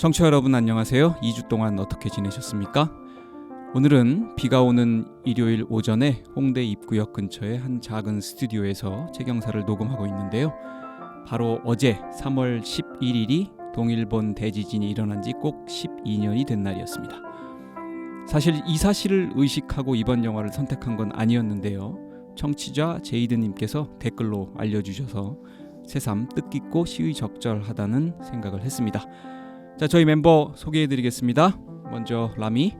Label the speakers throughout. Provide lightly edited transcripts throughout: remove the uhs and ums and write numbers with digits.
Speaker 1: 청취자 여러분 안녕하세요. 2주 동안 어떻게 지내셨습니까? 오늘은 비가 오는 일요일 오전에 홍대 입구역 근처의 한 작은 스튜디오에서 책영사를 녹음하고 있는데요. 바로 어제 3월 11일이 동일본 대지진이 일어난 지 꼭 12년이 된 날이었습니다. 사실 이 사실을 의식하고 이번 영화를 선택한 건 아니었는데요. 청취자 제이드님께서 댓글로 알려주셔서 새삼 뜻깊고 시의적절하다는 생각을 했습니다. 자, 저희 멤버 소개해드리겠습니다. 먼저 라미.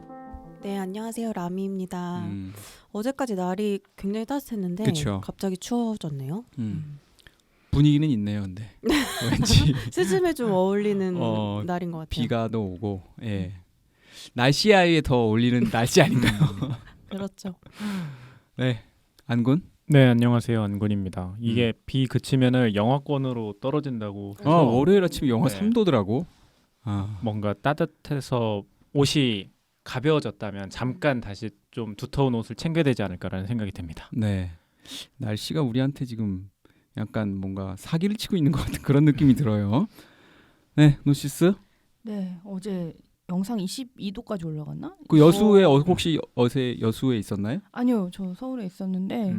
Speaker 2: 네, 안녕하세요. 라미입니다. 어제까지 날이 굉장히 따뜻했는데
Speaker 1: 그쵸.
Speaker 2: 갑자기 추워졌네요.
Speaker 1: 분위기는 있네요, 근데 왠지
Speaker 2: 스즈메 좀 어울리는 날인 것 같아요.
Speaker 1: 비가도 오고, 예. 날씨에 더 어울리는 날씨 아닌가요?
Speaker 2: 그렇죠.
Speaker 1: 네, 안군.
Speaker 3: 네, 안녕하세요. 안군입니다. 이게 비 그치면은 영하권으로 떨어진다고 해서
Speaker 1: 월요일 아침 영하
Speaker 3: 네.
Speaker 1: 3도더라고.
Speaker 3: 뭔가 따뜻해서 옷이 가벼워졌다면 잠깐 다시 좀 두터운 옷을 챙겨야 되지 않을까라는 생각이 듭니다.
Speaker 1: 네, 날씨가 우리한테 지금 약간 뭔가 사기를 치고 있는 것 같은 그런 느낌이 들어요. 네, 노시스.
Speaker 4: 네, 어제 영상 22도까지 올라갔나?
Speaker 1: 그 여수에 혹시 어제 여수에 있었나요?
Speaker 4: 아니요, 저 서울에 있었는데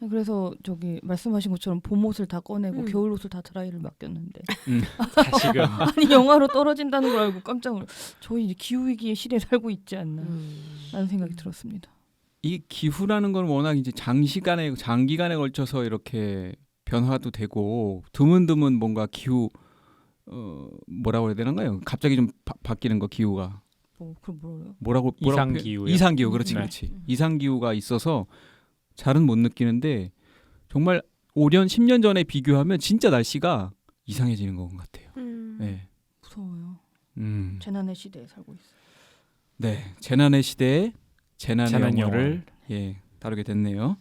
Speaker 4: 그래서 저기 말씀하신 것처럼 봄옷을 다 꺼내고 겨울옷을 다 드라이를 맡겼는데
Speaker 3: 다시금
Speaker 4: 아니 영하로 떨어진다는 걸 알고 깜짝 놀랐어요. 저희 이제 기후위기의 시대에 살고 있지 않나 라는 생각이 들었습니다.
Speaker 1: 이 기후라는 건 워낙 이제 장기간에 걸쳐서 이렇게 변화도 되고 드문드문 뭔가 기후 뭐라고 해야 되나요? 갑자기 좀 바뀌는 거 기후가
Speaker 4: 그럼
Speaker 1: 뭐라고
Speaker 3: 이상 기후요.
Speaker 1: 이상 기후 그렇지.
Speaker 3: 네.
Speaker 1: 이상 기후가 있어서 잘은 못 느끼는데 정말 5년 10년 전에 비교하면 진짜 날씨가 이상해지는 것 같아요. 네.
Speaker 4: 무서워요. 재난의 시대에 살고 있어요.
Speaker 1: 네, 재난의 시대에 재난의
Speaker 3: 재난
Speaker 1: 영화를 다루게 됐네요.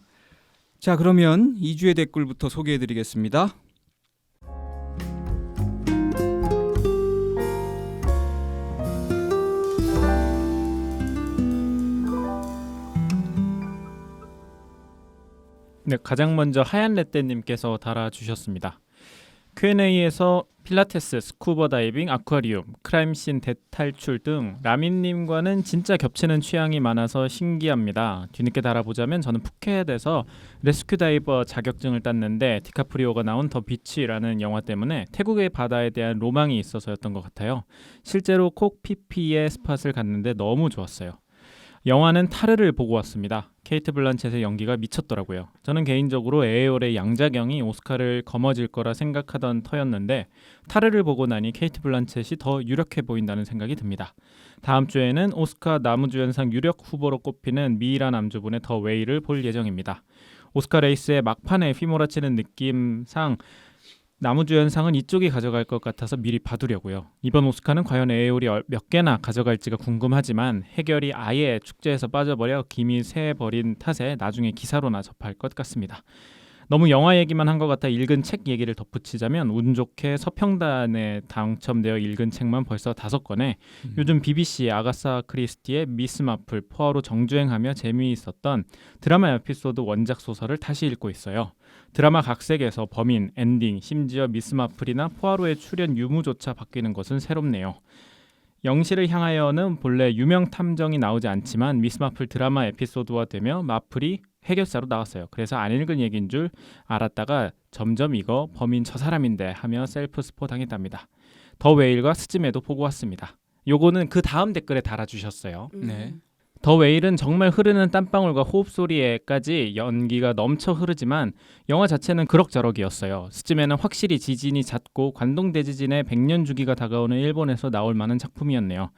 Speaker 1: 자, 그러면 2주의 댓글부터 소개해드리겠습니다.
Speaker 3: 네, 가장 먼저 하얀 레떼님께서 달아주셨습니다. Q&A에서 필라테스, 스쿠버 다이빙, 아쿠아리움, 크라임씬 대탈출 등 라민님과는 진짜 겹치는 취향이 많아서 신기합니다. 뒤늦게 달아보자면 저는 푸켓에서 레스큐 다이버 자격증을 땄는데 디카프리오가 나온 더 비치라는 영화 때문에 태국의 바다에 대한 로망이 있어서였던 것 같아요. 실제로 콕피피의 스팟을 갔는데 너무 좋았어요. 영화는 타르를 보고 왔습니다. 케이트 블란쳇의 연기가 미쳤더라고요. 저는 개인적으로 에어올의 양자경이 오스카를 거머쥘 거라 생각하던 터였는데 타르를 보고 나니 케이트 블란쳇이 더 유력해 보인다는 생각이 듭니다. 다음 주에는 오스카 남우주연상 유력 후보로 꼽히는 미이라 남주분의 더 웨이를 볼 예정입니다. 오스카 레이스의 막판에 휘몰아치는 느낌상 남우주연상은 이쪽이 가져갈 것 같아서 미리 봐두려고요. 이번 오스카는 과연 에어올이 몇 개나 가져갈지가 궁금하지만 해결이 아예 축제에서 빠져버려 김이 새버린 탓에 나중에 기사로나 접할 것 같습니다. 너무 영화 얘기만 한 것 같아 읽은 책 얘기를 덧붙이자면 운 좋게 서평단에 당첨되어 읽은 책만 벌써 5권에 요즘 BBC 아가사 크리스티의 미스 마플, 포아로 정주행하며 재미있었던 드라마 에피소드 원작 소설을 다시 읽고 있어요. 드라마 각색에서 범인, 엔딩, 심지어 미스 마플이나 포아로의 출연 유무조차 바뀌는 것은 새롭네요. 영시를 향하여는 본래 유명 탐정이 나오지 않지만 미스 마플 드라마 에피소드화되며 마플이 해결사로 나왔어요. 그래서 안 읽은 얘기인 줄 알았다가 점점 이거 범인 저 사람인데 하며 셀프 스포 당했답니다. 더 웨일과 스즈메도 보고 왔습니다. 요거는 그 다음 댓글에 달아주셨어요.
Speaker 1: 네.
Speaker 3: 더 웨일은 정말 흐르는 땀방울과 호흡 소리에까지 연기가 넘쳐 흐르지만 영화 자체는 그럭저럭이었어요. 스즈메는 확실히 지진이 잦고 관동 대지진의 100년 주기가 다가오는 일본에서 나올 만한 작품이었네요.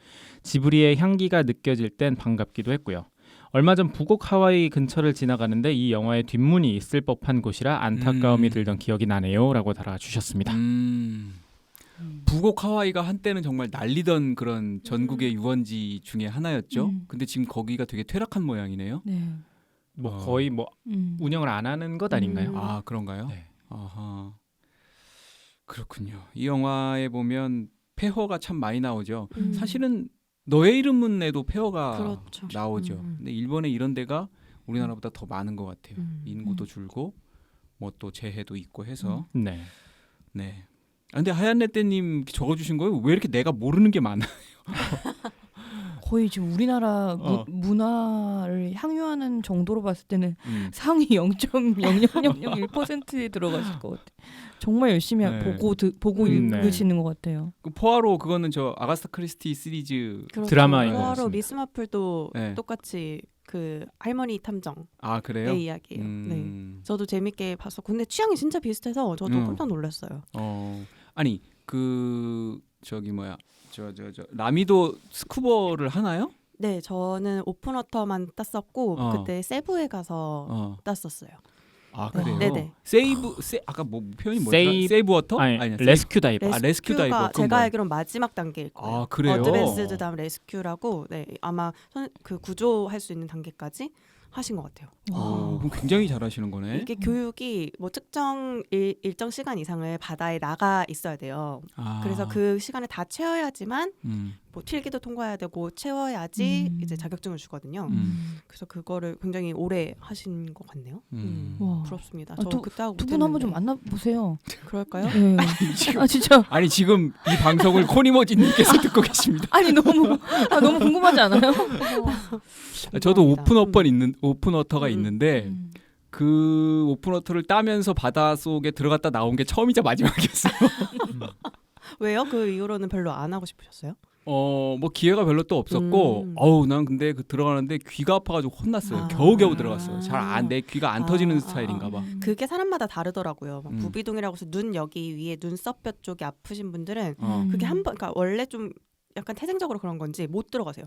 Speaker 3: 지브리의 향기가 느껴질 땐 반갑기도 했고요. 얼마 전 부곡 하와이 근처를 지나가는데 이 영화의 뒷문이 있을 법한 곳이라 안타까움이 들던 기억이 나네요 라고 달아주셨습니다.
Speaker 1: 부곡 하와이가 한때는 정말 난리던 그런 전국의 유원지 중에 하나였죠. 근데 지금 거기가 되게 퇴락한 모양이네요.
Speaker 4: 네.
Speaker 3: 거의 운영을 안 하는 것 아닌가요?
Speaker 1: 아, 그런가요?
Speaker 3: 네.
Speaker 1: 아하. 그렇군요. 이 영화에 보면 폐허가 참 많이 나오죠. 사실은 너의 이름은에도 폐허가
Speaker 2: 그렇죠.
Speaker 1: 나오죠. 근데 일본에 이런 데가 우리나라보다 더 많은 것 같아요. 인구도 줄고 뭐 또 재해도 있고 해서.
Speaker 3: 네.
Speaker 1: 네. 근데 하얀 레떼님 적어주신 거예요? 왜 이렇게 내가 모르는 게 많아?
Speaker 4: 거의 지금 우리나라
Speaker 1: 어.
Speaker 4: 문화를 향유하는 정도로 봤을 때는 상위 0.00001%에 들어갔을 것 같아. 정말 열심히
Speaker 1: 네.
Speaker 4: 보고
Speaker 3: 네.
Speaker 4: 읽으시는 것 같아요.
Speaker 1: 그 포아로 그거는 저 아가스타 크리스티 시리즈.
Speaker 2: 그렇죠.
Speaker 3: 드라마인 것
Speaker 2: 포아로
Speaker 1: 같습니다.
Speaker 2: 미스 마플도
Speaker 1: 네.
Speaker 2: 똑같이 그 할머니 탐정의
Speaker 1: 아 그래요?
Speaker 2: 이야기예요. 네. 저도 재밌게 봤었고 근데 취향이 진짜 비슷해서 저도 깜짝 놀랐어요.
Speaker 1: 아니 그 저기 뭐야 저 라미도 스쿠버를 하나요?
Speaker 2: 네, 저는 오픈워터만 땄었고 그때 세부에 가서 땄었어요.
Speaker 1: 아
Speaker 2: 네.
Speaker 1: 그래요?
Speaker 2: 네네.
Speaker 1: 아까 뭐 표현이 뭐였더라? 세이브 워터?
Speaker 3: 아니 레스큐 다이버.
Speaker 1: 레스큐 다이버. 그건
Speaker 2: 제가
Speaker 1: 뭐예요?
Speaker 2: 알기로는 마지막 단계일 거예요.
Speaker 1: 아 그래요?
Speaker 2: 어드밴스드 다음 레스큐라고 네 아마 그 구조할 수 있는 단계까지 하신 것 같아요.
Speaker 1: 그럼 굉장히 잘하시는 거네.
Speaker 2: 이게 교육이 뭐 특정 일정 시간 이상을 바다에 나가 있어야 돼요. 그래서 그 시간을 다 채워야지만 뭐 필기도 통과해야 되고 채워야지 이제 자격증을 주거든요. 그래서 그거를 굉장히 오래 하신 것 같네요.
Speaker 4: 와.
Speaker 2: 부럽습니다.
Speaker 4: 아,
Speaker 2: 저 그때 하고
Speaker 4: 두 분 한번 좀 만나보세요.
Speaker 2: 그럴까요?
Speaker 4: 네. 진짜.
Speaker 1: 아니 지금 이 방송을 코니머지님께서 듣고 계십니다.
Speaker 4: 아니 너무 궁금하지 않아요?
Speaker 1: 저도 오픈워터가 있는데 그 오픈워터를 따면서 바닷속에 들어갔다 나온 게 처음이자 마지막이었어요.
Speaker 2: 왜요? 그 이후로는 별로 안 하고 싶으셨어요?
Speaker 1: 뭐 기회가 별로 또 없었고 난 근데 그 들어가는데 귀가 아파가지고 혼났어요. 겨우겨우 들어갔어요. 내 귀가 안 터지는 스타일인가 봐.
Speaker 2: 그게 사람마다 다르더라고요. 막 부비동이라고 해서 눈 여기 위에 눈썹뼈 쪽이 아프신 분들은 그게 그러니까 원래 좀 약간 태생적으로 그런 건지 못 들어가세요.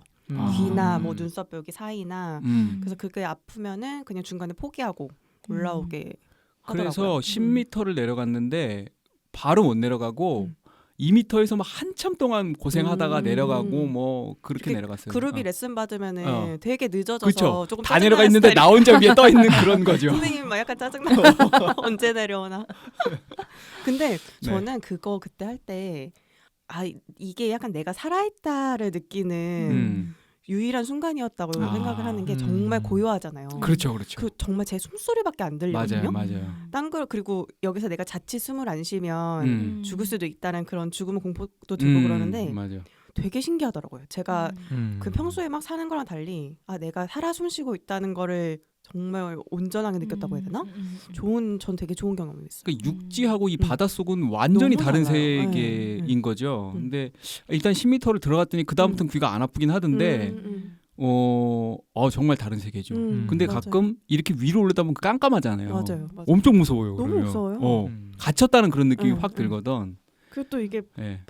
Speaker 2: 귀나 뭐 눈썹 여기 사이나 그래서 그게 아프면은 그냥 중간에 포기하고 올라오게 하더라고요.
Speaker 1: 그래서 10m를 내려갔는데 바로 못 내려가고 2m에서 막 한참 동안 고생하다가 내려가고 뭐 그렇게 내려갔어요.
Speaker 2: 그룹이 레슨 받으면은 되게 늦어져서
Speaker 1: 그쵸?
Speaker 2: 조금
Speaker 1: 다 내려가 있는데 나 혼자 위에 떠 있는 그런 거죠.
Speaker 2: 선생님 막 약간 짜증나. 언제 내려오나. 근데 저는 그거 그때 할 때 이게 약간 내가 살아있다를 느끼는 유일한 순간이었다고 생각을 하는 게 정말 고요하잖아요.
Speaker 1: 그렇죠.
Speaker 2: 그 정말 제 숨소리밖에 안 들리거든요.
Speaker 1: 맞아요.
Speaker 2: 딴 걸 그리고 여기서 내가 자칫 숨을 안 쉬면 죽을 수도 있다는 그런 죽음 공포도 들고 그러는데
Speaker 1: 맞아.
Speaker 2: 되게 신기하더라고요. 제가 그 평소에 막 사는 거랑 달리 내가 살아 숨쉬고 있다는 거를 정말 온전하게 느꼈다고 해야 되나? 전 되게 좋은 경험이었어요.
Speaker 1: 그러니까 육지하고 이 바닷속은 완전히 다른
Speaker 2: 달라요.
Speaker 1: 세계인 거죠. 근데 일단 10m를 들어갔더니 그 다음부터는 귀가 안 아프긴 하던데 정말 다른 세계죠. 근데
Speaker 2: 맞아요.
Speaker 1: 가끔 이렇게 위로 올라다 보면 깜깜하잖아요.
Speaker 2: 맞아요.
Speaker 1: 엄청 무서워요.
Speaker 2: 너무
Speaker 1: 그러면.
Speaker 2: 무서워요.
Speaker 1: 갇혔다는 그런 느낌이 확 들거든.
Speaker 2: 그리고 또 이게
Speaker 1: 네.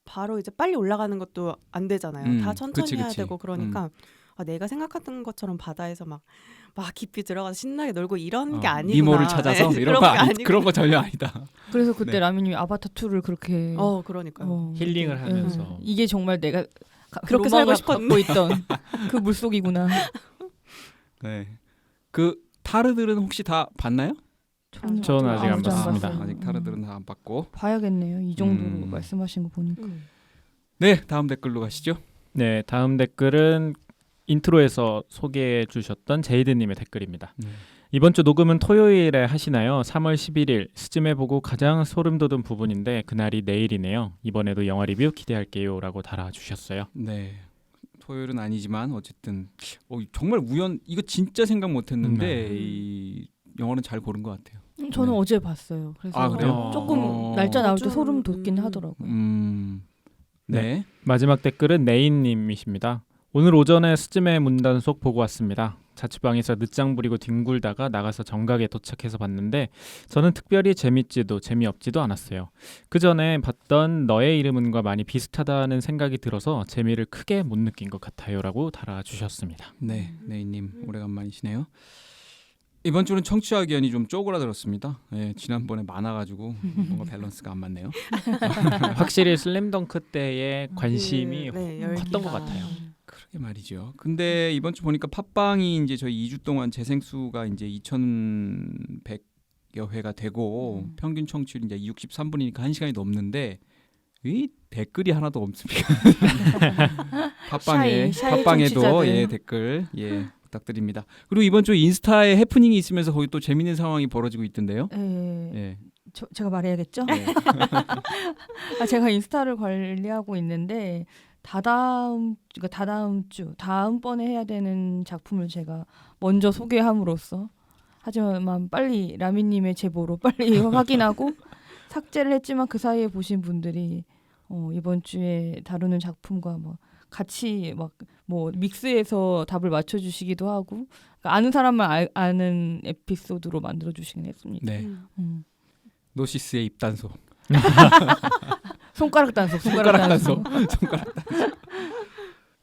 Speaker 2: 바로 이제 빨리 올라가는 것도 안 되잖아요. 다 천천히
Speaker 1: 그치.
Speaker 2: 해야 되고 그러니까 내가 생각하던 것처럼 바다에서 막 깊이 들어가서 신나게 놀고 이런 게 아니구나.
Speaker 1: 니모를 찾아서
Speaker 2: 네,
Speaker 1: 이런 거 그런 거 전혀 아니다.
Speaker 4: 그래서 그때
Speaker 1: 네.
Speaker 4: 라미님이 아바타 2를 그렇게
Speaker 2: 그러니까요.
Speaker 3: 힐링을 하면서
Speaker 4: 이게 정말 내가
Speaker 2: 그렇게 살고
Speaker 4: 로망을
Speaker 2: 싶었는데.
Speaker 4: 갖고 있던 그 물속이구나.
Speaker 1: 네. 그 타르들은 혹시 다 봤나요?
Speaker 3: 저는 아직 안
Speaker 4: 아무도
Speaker 3: 봤습니다.
Speaker 4: 봤어요.
Speaker 1: 아직 타르들은 다 안 봤고.
Speaker 4: 봐야겠네요. 이 정도로 말씀하신 거 보니까.
Speaker 1: 네, 다음 댓글로 가시죠.
Speaker 3: 네, 다음 댓글은 인트로에서 소개해 주셨던 제이드님의 댓글입니다. 이번 주 녹음은 토요일에 하시나요? 3월 11일 스즈메 보고 가장 소름 돋은 부분인데 그날이 내일이네요. 이번에도 영화 리뷰 기대할게요 라고 달아주셨어요.
Speaker 1: 네, 토요일은 아니지만 어쨌든 정말 이거 진짜 생각 못했는데 이 영화는 잘 고른 것 같아요.
Speaker 4: 저는
Speaker 1: 네.
Speaker 4: 어제 봤어요. 그래서
Speaker 1: 그래요?
Speaker 4: 조금 날짜 나올 때 소름 돋긴 하더라고요.
Speaker 1: 네.
Speaker 3: 마지막 댓글은 네인님이십니다. 오늘 오전에 스즈메 문단속 보고 왔습니다. 자취방에서 늦장 부리고 뒹굴다가 나가서 정각에 도착해서 봤는데 저는 특별히 재밌지도 재미없지도 않았어요. 그 전에 봤던 너의 이름은과 많이 비슷하다는 생각이 들어서 재미를 크게 못 느낀 것 같아요라고 달아주셨습니다.
Speaker 1: 네, 네이님 오래간만이시네요. 이번 주는 청취자 의견이 좀 쪼그라들었습니다. 네, 지난번에 많아가지고 뭔가 밸런스가 안 맞네요.
Speaker 3: 확실히 슬램덩크 때의 관심이
Speaker 2: 열기가.
Speaker 3: 컸던 것 같아요.
Speaker 1: 그러게 말이죠. 근데 이번 주 보니까 팟빵이 이제 저희 2주 동안 재생수가 이제 2,100여 회가 되고 평균 청취율이 이제 63분이니까 1시간이 넘는데 이 댓글이 하나도 없습니다. 팟빵에도
Speaker 4: 청취자들.
Speaker 1: 댓글 부탁드립니다. 그리고 이번 주 인스타에 해프닝이 있으면서 거기 또 재밌는 상황이 벌어지고 있던데요.
Speaker 4: 네.
Speaker 1: 예.
Speaker 4: 제가 말해야겠죠?
Speaker 1: 네.
Speaker 4: 제가 인스타를 관리하고 있는데 다음번에 해야 되는 작품을 제가 먼저 소개함으로써 하지만 빨리 라미님의 제보로 빨리 확인하고 삭제를 했지만 그 사이에 보신 분들이 이번 주에 다루는 작품과 뭐 같이 막 뭐 믹스해서 답을 맞춰주시기도 하고 그러니까 아는 사람만 아는 에피소드로 만들어주시긴 했습니다.
Speaker 1: 네. 노시스의 입단소.
Speaker 4: 손가락 단속.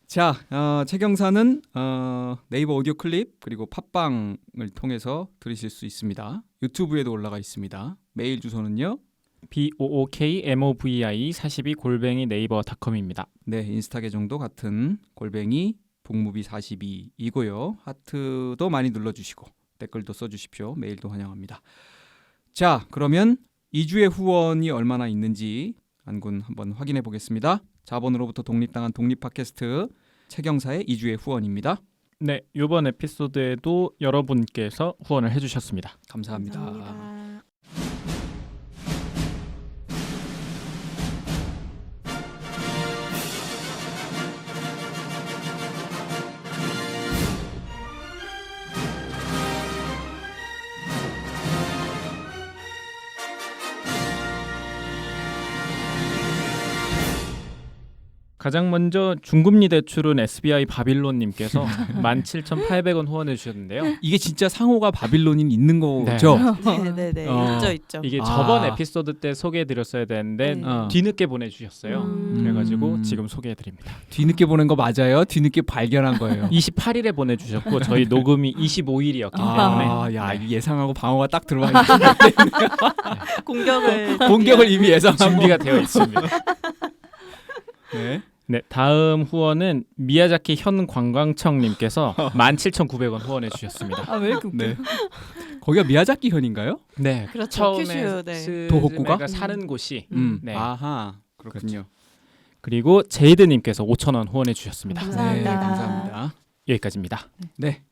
Speaker 1: 자, 최경사는 네이버 오디오 클립 그리고 팟빵을 통해서 들으실 수 있습니다. 유튜브에도 올라가 있습니다. 메일 주소는요.
Speaker 3: bookmovi42@naver.com입니다.
Speaker 1: 네, 인스타 계정도 같은 @복무비42이고요. 하트도 많이 눌러주시고 댓글도 써주십시오. 메일도 환영합니다. 자, 그러면 2주의 후원이 얼마나 있는지 안군 한번 확인해 보겠습니다. 자본으로부터 독립당한 독립 팟캐스트 최경사의 2주의 후원입니다.
Speaker 3: 네, 이번 에피소드에도 여러분께서 후원을 해주셨습니다.
Speaker 1: 감사합니다.
Speaker 2: 감사합니다.
Speaker 3: 가장 먼저 중금리 대출은 SBI 바빌론님께서 17,800원 후원해 주셨는데요.
Speaker 1: 이게 진짜 상호가 바빌론인 있는 거죠?
Speaker 2: 네네네. 있죠.
Speaker 3: 이게 저번 에피소드 때 소개해드렸어야 되는데
Speaker 2: 네.
Speaker 3: 뒤늦게 보내주셨어요. 그래가지고 지금 소개해드립니다.
Speaker 1: 뒤늦게 보낸 거 맞아요? 뒤늦게 발견한 거예요.
Speaker 3: 28일에 보내주셨고 저희 녹음이 25일이었기 때문에
Speaker 1: 야, 이거 예상하고 방어가 딱 들어와 있는 공격을 이미 예상하고
Speaker 3: 준비가 되어 있습니다.
Speaker 1: 네.
Speaker 3: 네, 다음 후원은 미야자키 현 관광청님께서 17,900원 후원해 주셨습니다.
Speaker 4: 왜 이렇게 웃겨?
Speaker 1: 네. 거기가 미야자키 현인가요?
Speaker 3: 네,
Speaker 2: 그렇죠.
Speaker 3: 처음에
Speaker 2: 큐슈, 네.
Speaker 1: 도호쿠가?
Speaker 3: 사는 곳이
Speaker 1: 네. 아하, 그렇군요.
Speaker 3: 그리고 제이드님께서 5,000원 후원해 주셨습니다.
Speaker 2: 감사합니다.
Speaker 1: 네, 감사합니다.
Speaker 3: 여기까지입니다.
Speaker 1: 네.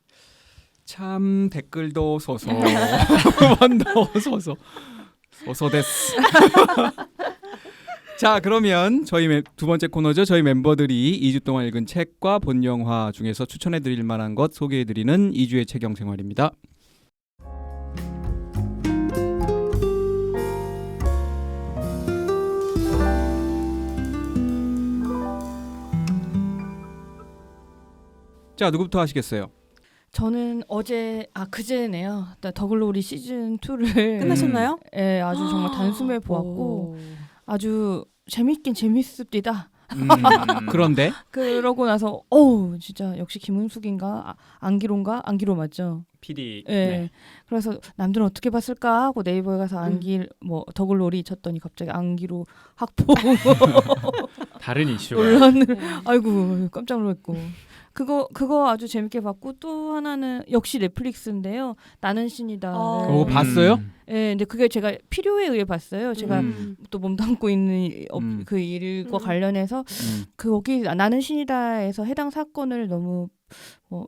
Speaker 1: 참 댓글도 소소, 후원도 소소, 소소데스. 자, 그러면 저희 두 번째 코너죠. 저희 멤버들이 2주 동안 읽은 책과 본 영화 중에서 추천해드릴 만한 것 소개해드리는 2주의 책영생활입니다. 자, 누구부터 하시겠어요?
Speaker 4: 저는 그제네요. 더글로리 시즌 2를
Speaker 2: 끝나셨나요?
Speaker 4: 예, 아주 정말 단숨에 보았고 아주 재밌긴 재밌습니다.
Speaker 1: 그런데
Speaker 4: 그러고 나서 진짜 역시 김은숙인가 안기로 맞죠?
Speaker 3: PD.
Speaker 4: 예.
Speaker 3: 네.
Speaker 4: 그래서 남들은 어떻게 봤을까 하고 네이버에 가서 더글로리 쳤더니 갑자기 안기로 학폭
Speaker 3: 다른 이슈가.
Speaker 4: 논란을 아이고 깜짝 놀랐고 그거 아주 재밌게 봤고 또 하나는 역시 넷플릭스인데요. 나는 신이다.
Speaker 1: 그거 봤어요?
Speaker 4: 예, 근데 그게 제가 필요에 의해 봤어요. 제가 또 몸담고 있는 그 일과 관련해서 거기 나는 신이다에서 해당 사건을 너무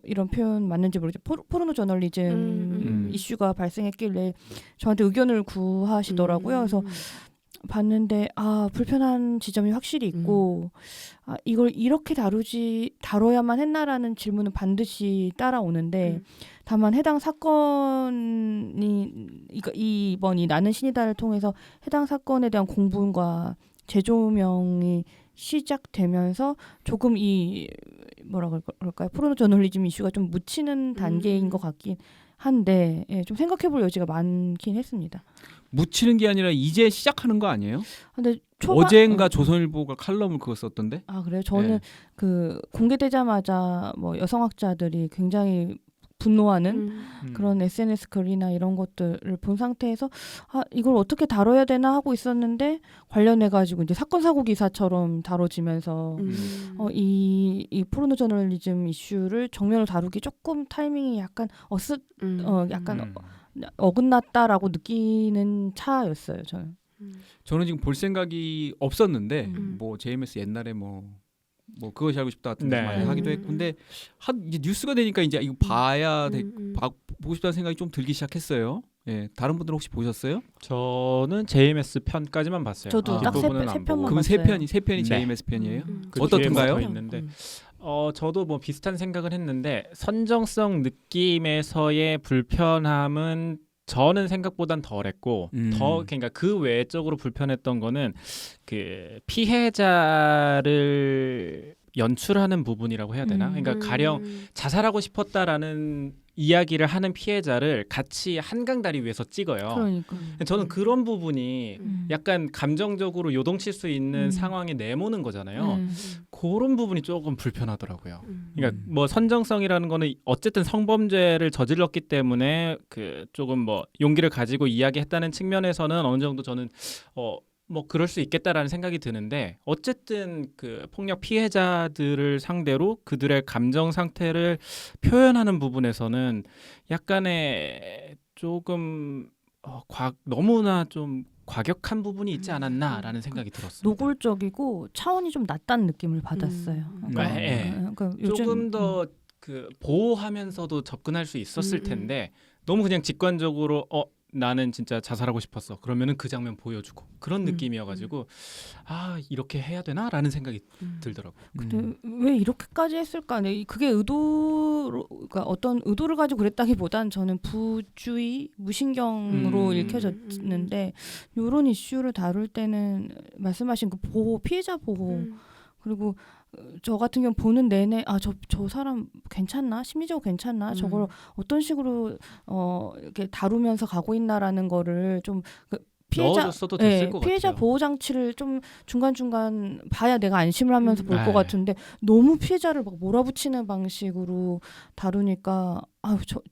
Speaker 4: 이런 표현 맞는지 모르겠죠. 포르노 저널리즘 이슈가 발생했길래 저한테 의견을 구하시더라고요. 그래서 봤는데 불편한 지점이 확실히 있고 이걸 이렇게 다뤄야만 했나라는 질문은 반드시 따라오는데 다만 해당 사건이 이번 이 나는 신이다를 통해서 해당 사건에 대한 공분과 재조명이 시작되면서 조금 이 뭐라 그럴까요? 포르노 저널리즘 이슈가 좀 묻히는 단계인 것 같긴 한데 좀 생각해볼 여지가 많긴 했습니다.
Speaker 1: 묻히는 게 아니라 이제 시작하는 거 아니에요?
Speaker 4: 근데
Speaker 1: 어젠가 조선일보가 칼럼을 그거 썼던데?
Speaker 4: 그래요? 저는 그 공개되자마자 여성학자들이 굉장히 분노하는 그런 SNS 글이나 이런 것들을 본 상태에서 이걸 어떻게 다뤄야 되나 하고 있었는데 관련해 가지고 이제 사건 사고 기사처럼 다뤄지면서 이 포르노 저널리즘 이슈를 정면으로 다루기 조금 타이밍이 약간 어긋났다라고 느끼는 차였어요.
Speaker 1: 저는 지금 볼 생각이 없었는데 뭐 JMS 옛날에 뭐 그것이 알고 싶다 같은 거 많이 하기도 했고 근데 이제 뉴스가 되니까 이제 이거 보고 싶다는 생각이 좀 들기 시작했어요. 예, 다른 분들 혹시 보셨어요?
Speaker 3: 저는 JMS 편까지만 봤어요.
Speaker 4: 저도 딱 세
Speaker 3: 뒷부분은 안
Speaker 4: 편만
Speaker 3: 보고.
Speaker 1: 그럼 세
Speaker 4: 봤어요.
Speaker 1: 편이
Speaker 3: 네.
Speaker 1: JMS 편이에요?
Speaker 3: 그
Speaker 1: 어떻던가요?
Speaker 3: 뒤에 더 있는데 저도 뭐 비슷한 생각을 했는데 선정성 느낌에서의 불편함은 저는 생각보단 덜했고 더 그러니까 그 외적으로 불편했던 거는 그 피해자를 연출하는 부분이라고 해야 되나? 그러니까 가령 자살하고 싶었다라는 이야기를 하는 피해자를 같이 한강다리 위에서 찍어요.
Speaker 4: 그러니까.
Speaker 3: 저는 그런 부분이 약간 감정적으로 요동칠 수 있는
Speaker 4: 음.
Speaker 3: 상황에 내모는 거잖아요. 그런 부분이 조금 불편하더라고요. 그러니까 뭐 선정성이라는 거는 어쨌든 성범죄를 저질렀기 때문에 그 조금 뭐 용기를 가지고 이야기했다는 측면에서는 어느 정도 저는 뭐 그럴 수 있겠다라는 생각이 드는데 어쨌든 그 폭력 피해자들을 상대로 그들의 감정 상태를 표현하는 부분에서는 약간의 조금 너무나 좀 과격한 부분이 있지 않았나라는 생각이 들었습니다.
Speaker 4: 노골적이고 차원이 좀 낮다는 느낌을 받았어요. 그러니까 요즘,
Speaker 3: 조금 더 그 보호하면서도 접근할 수 있었을 텐데 너무 그냥 직관적으로 나는 진짜 자살하고 싶었어. 그러면은 그 장면 보여주고 그런 느낌이어가지고 아 이렇게 해야 되나라는 생각이 들더라고요.
Speaker 4: 근데 왜 이렇게까지 했을까? 네, 그게 그러니까 어떤 의도를 가지고 그랬다기보단 저는 부주의, 무신경으로 읽혀졌는데 이런 이슈를 다룰 때는 말씀하신 그 보호, 피해자 보호 그리고 저 같은 경우 보는 내내 저 사람 괜찮나? 심리적으로 괜찮나? 저걸 어떤 식으로 이렇게 다루면서 가고 있나라는 거를 좀
Speaker 3: 넣어줬어도 됐을 것
Speaker 4: 피해자
Speaker 3: 같아요.
Speaker 4: 보호 장치를 좀 중간중간 봐야 내가 안심을 하면서 볼 것 같은데 너무 피해자를 막 몰아붙이는 방식으로 다루니까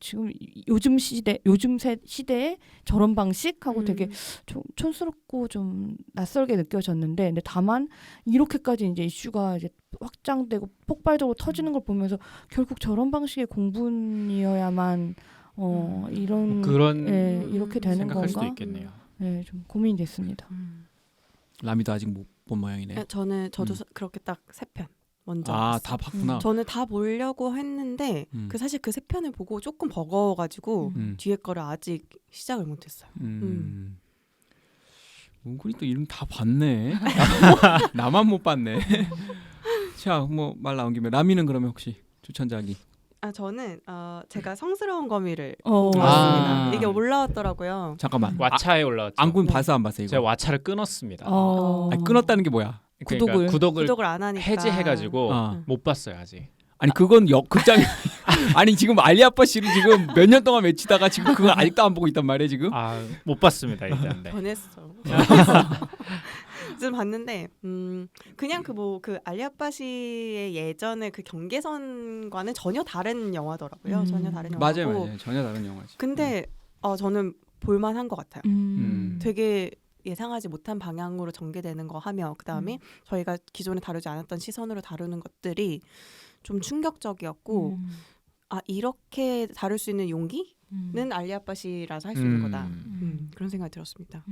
Speaker 4: 지금 요즘 시대에 저런 방식하고 되게 좀 촌스럽고 좀 낯설게 느껴졌는데 근데 다만 이렇게까지 이제 이슈가 이제 확장되고 폭발적으로 터지는 걸 보면서 결국 저런 방식의 공분이어야만 이런
Speaker 3: 그런
Speaker 4: 이렇게 되는
Speaker 3: 생각할
Speaker 4: 건가?
Speaker 3: 수도 있겠네요.
Speaker 4: 네, 좀 고민이 됐습니다.
Speaker 1: 라미도 아직 못 본 모양이네.
Speaker 2: 저도 그렇게 딱 3편 먼저
Speaker 1: 다 봤구나.
Speaker 2: 저는 다 보려고 했는데 그 사실 그 3편을 보고 조금 버거워가지고 뒤에 거를 아직 시작을 못했어요.
Speaker 1: 은근히 또 이름 다 봤네. 나만 못 봤네. 자, 뭐 말 나온 김에 라미는 그러면 혹시 추천작이?
Speaker 2: 저는 제가 성스러운 거미를
Speaker 1: 아.
Speaker 2: 이게 올라왔더라고요.
Speaker 1: 잠깐만.
Speaker 3: 왓챠에 올라왔죠.
Speaker 1: 안군 봐서 안 봤어요 이거?
Speaker 3: 제가 왓챠를 끊었습니다.
Speaker 1: 아니, 끊었다는 게 뭐야?
Speaker 3: 그러니까 구독을
Speaker 2: 안 하니까
Speaker 3: 해지해가지고 못 봤어요 아직.
Speaker 1: 아니 그건 극장이 아니 지금 알리아빠 씨를 지금 몇 년 동안 외치다가 지금 그걸 아직도 안 보고 있단 말이에요 지금?
Speaker 3: 못 봤습니다 일단. 네.
Speaker 2: 변했어. 좀 봤는데 그냥 그 알리아빠 씨의 예전의 그 경계선과는 전혀 다른 영화더라고요. 전혀 다른 영화고.
Speaker 1: 맞아요. 전혀 다른 영화지.
Speaker 2: 근데 저는 볼만한 것 같아요.
Speaker 1: 음.
Speaker 2: 되게 예상하지 못한 방향으로 전개되는 거 하며 그다음에 저희가 기존에 다루지 않았던 시선으로 다루는 것들이 좀 충격적이었고 이렇게 다룰 수 있는 용기는 알리아빠 씨라서 할 수 있는 거다. 그런 생각이 들었습니다.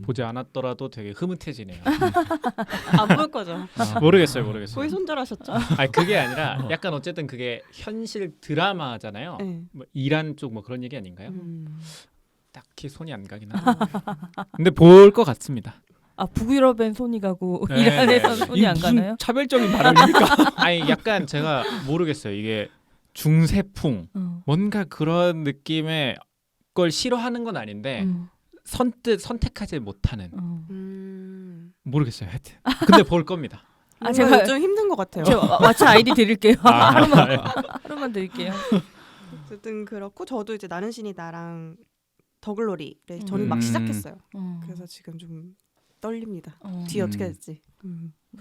Speaker 3: 보지 않았더라도 되게 흐뭇해지네요.
Speaker 2: 안 볼 거죠?
Speaker 3: 모르겠어요.
Speaker 2: 거의 손절하셨죠?
Speaker 3: 아니 그게 아니라 약간 어쨌든 그게 현실 드라마잖아요.
Speaker 2: 네.
Speaker 3: 뭐 이란 쪽 뭐 그런 얘기 아닌가요? 딱히 손이 안 가긴 하는데. 근데 볼 것 같습니다.
Speaker 4: 북유럽엔 손이 가고
Speaker 3: 네.
Speaker 4: 이란에선 손이 안
Speaker 1: 무슨
Speaker 4: 가나요?
Speaker 1: 차별적인 발언입니까?
Speaker 3: 아니 약간 제가 모르겠어요. 이게 중세풍 뭔가 그런 느낌의 걸 싫어하는 건 아닌데 선뜻 선택하지 못하는 모르겠어요. 하여튼 근데 볼 겁니다.
Speaker 2: 제가 좀 힘든 것 같아요.
Speaker 4: 제가 왓챠 아이디 드릴게요. 하루만 드릴게요.
Speaker 2: 어쨌든 그렇고 저도 이제 나는 신이 나랑 더글로리를 저는 막 시작했어요. 그래서 지금 좀 떨립니다. 뒤에 어떻게 될지.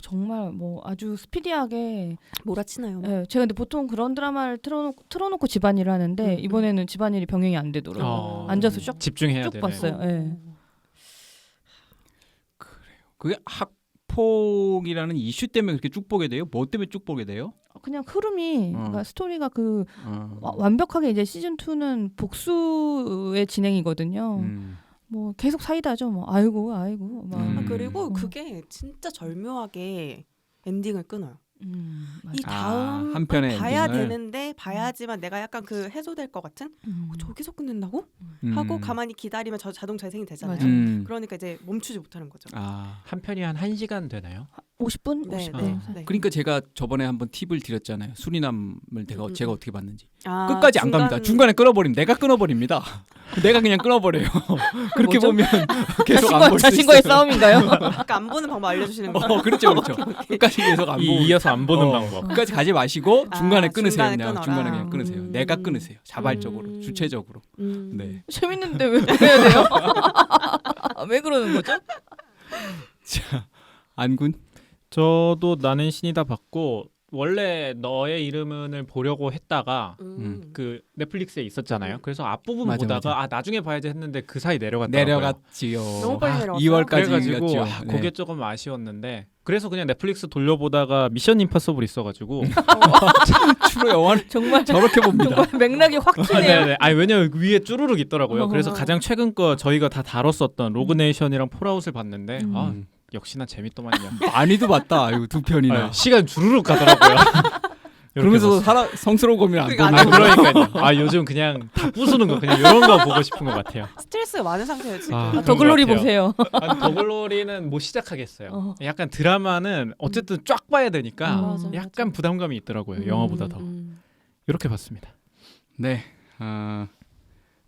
Speaker 4: 정말 뭐 아주 스피디하게
Speaker 2: 몰아치나요?
Speaker 4: 네, 제가 근데 보통 그런 드라마를 틀어놓고 집안일을 하는데 이번에는 집안일이 병행이 안 되더라고요. 앉아서 쭉
Speaker 3: 집중해야
Speaker 4: 쭉
Speaker 3: 되네.
Speaker 4: 봤어요. 네.
Speaker 1: 그게 학폭이라는 이슈 때문에 그렇게 쭉 보게 돼요? 뭐 때문에 쭉 보게 돼요?
Speaker 4: 그냥 흐름이 그러니까 스토리가 완벽하게 이제 시즌 2는 복수의 진행이거든요. 뭐 계속 사이다죠. 뭐 아이고 막.
Speaker 2: 그리고 그게 진짜 절묘하게 엔딩을 끊어요. 이 다음
Speaker 1: 한 편의
Speaker 2: 봐야
Speaker 1: 엔딩을.
Speaker 2: 되는데 봐야지만 내가 약간 그 해소될 것 같은 저기서 끝낸다고? 하고 가만히 기다리면 자동 재생이 되잖아요.
Speaker 4: 맞아.
Speaker 2: 그러니까 이제 멈추지 못하는 거죠.
Speaker 3: 한 편이 한 1시간 되나요?
Speaker 4: 50분?
Speaker 2: 네,
Speaker 4: 50분.
Speaker 2: 네, 네.
Speaker 1: 그러니까 제가 저번에 한번 팁을 드렸잖아요. 수리남을 제가 어떻게 봤는지.
Speaker 2: 아,
Speaker 1: 끝까지 안 갑니다. 중간에 끊어버리면 내가 끊어버립니다. 내가 그냥 끊어버려요. 그렇게
Speaker 4: 뭐죠?
Speaker 1: 보면 계속 안 볼 수
Speaker 4: 자신과의
Speaker 1: 있어요.
Speaker 4: 싸움인가요?
Speaker 2: 아까 안 보는 방법 알려주시는 거예요.
Speaker 1: 그렇죠, 그렇죠. 끝까지 계속 안 보고
Speaker 3: 이어서 안 보는 방법.
Speaker 1: 끝까지 가지 마시고 중간에 끊으세요.
Speaker 2: 중간에
Speaker 1: 그냥
Speaker 2: 끊어라.
Speaker 1: 중간에 그냥 끊으세요. 내가 끊으세요. 자발적으로, 주체적으로.
Speaker 2: 음.
Speaker 1: 네.
Speaker 4: 재밌는데 왜 그래야 돼요? 왜 그러는 거죠?
Speaker 1: 자, 안군.
Speaker 3: 저도 나는 신이다 봤고 원래 너의 이름은을 보려고 했다가 그 넷플릭스에 있었잖아요. 그래서 앞부분
Speaker 1: 맞아,
Speaker 3: 보다가
Speaker 1: 맞아.
Speaker 3: 나중에 봐야지 했는데 그 사이 내려갔더라고요.
Speaker 1: 내려갔지요.
Speaker 2: 너무 빨리 내려갔어요.
Speaker 1: 2월까지
Speaker 3: 그래가지고
Speaker 1: 갔죠. 네.
Speaker 3: 그게 조금 아쉬웠는데 그래서 그냥 넷플릭스 돌려보다가 미션 임파서블 있어가지고
Speaker 1: 주로 영화를
Speaker 4: 정말
Speaker 1: 저렇게 봅니다.
Speaker 4: 정말 맥락이 확 튀네요.
Speaker 3: 네네. 아니 왜냐면 위에 쭈루룩 있더라고요. 그래서
Speaker 2: 어.
Speaker 3: 가장 최근 거 저희가 다 다뤘었던 로그네이션이랑 폴아웃을 봤는데 아 역시나 재밌더만요.
Speaker 1: 많이도 봤다. 이거 두 편이나.
Speaker 3: 아, 시간 주르륵 가더라고요.
Speaker 1: 그러면서 성스러운 거면 안
Speaker 2: 그러니까
Speaker 1: 보는
Speaker 2: 안
Speaker 1: 거예요.
Speaker 3: 그러니까요. 아 요즘 그냥 다 부수는 거 그냥 이런 거 보고 싶은 것 같아요.
Speaker 2: 스트레스가 많은 상태예요 지금.
Speaker 3: 아,
Speaker 4: 더글로리
Speaker 3: 그런 것
Speaker 4: 보세요.
Speaker 3: 더글로리는 못 시작하겠어요. 약간 드라마는 어쨌든 쫙 봐야 되니까
Speaker 2: 맞아, 맞아.
Speaker 3: 약간 부담감이 있더라고요. 영화보다 더. 이렇게 봤습니다.
Speaker 1: 네.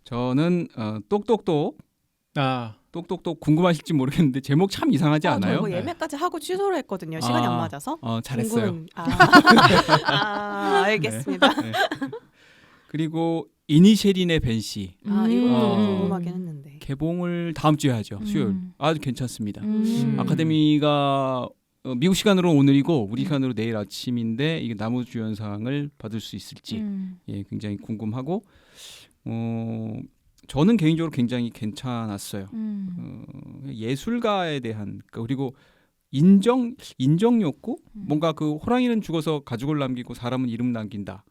Speaker 1: 저는 똑똑똑
Speaker 3: 아
Speaker 1: 똑똑똑 궁금하실지 모르겠는데 제목 참 이상하지 않아요?
Speaker 2: 저 이거 예매까지 하고 취소를 했거든요. 시간이 안 맞아서.
Speaker 1: 잘했어요.
Speaker 2: 알겠습니다.
Speaker 1: 네. 그리고 이니셰린의 벤시
Speaker 2: 이것도
Speaker 1: 어.
Speaker 2: 궁금하긴 했는데.
Speaker 1: 개봉을 다음 주에 하죠. 수요일. 아주 괜찮습니다.
Speaker 3: 음.
Speaker 1: 아카데미가 미국 시간으로 오늘이고 우리 시간으로 내일 아침인데 이게 남우주연상을 받을 수 있을지 예, 굉장히 궁금하고 저는 개인적으로 굉장히 괜찮았어요. 예술가에 대한 그리고 인정 욕구 뭔가 그 호랑이는 죽어서 가죽을 남기고 사람은 이름 남긴다.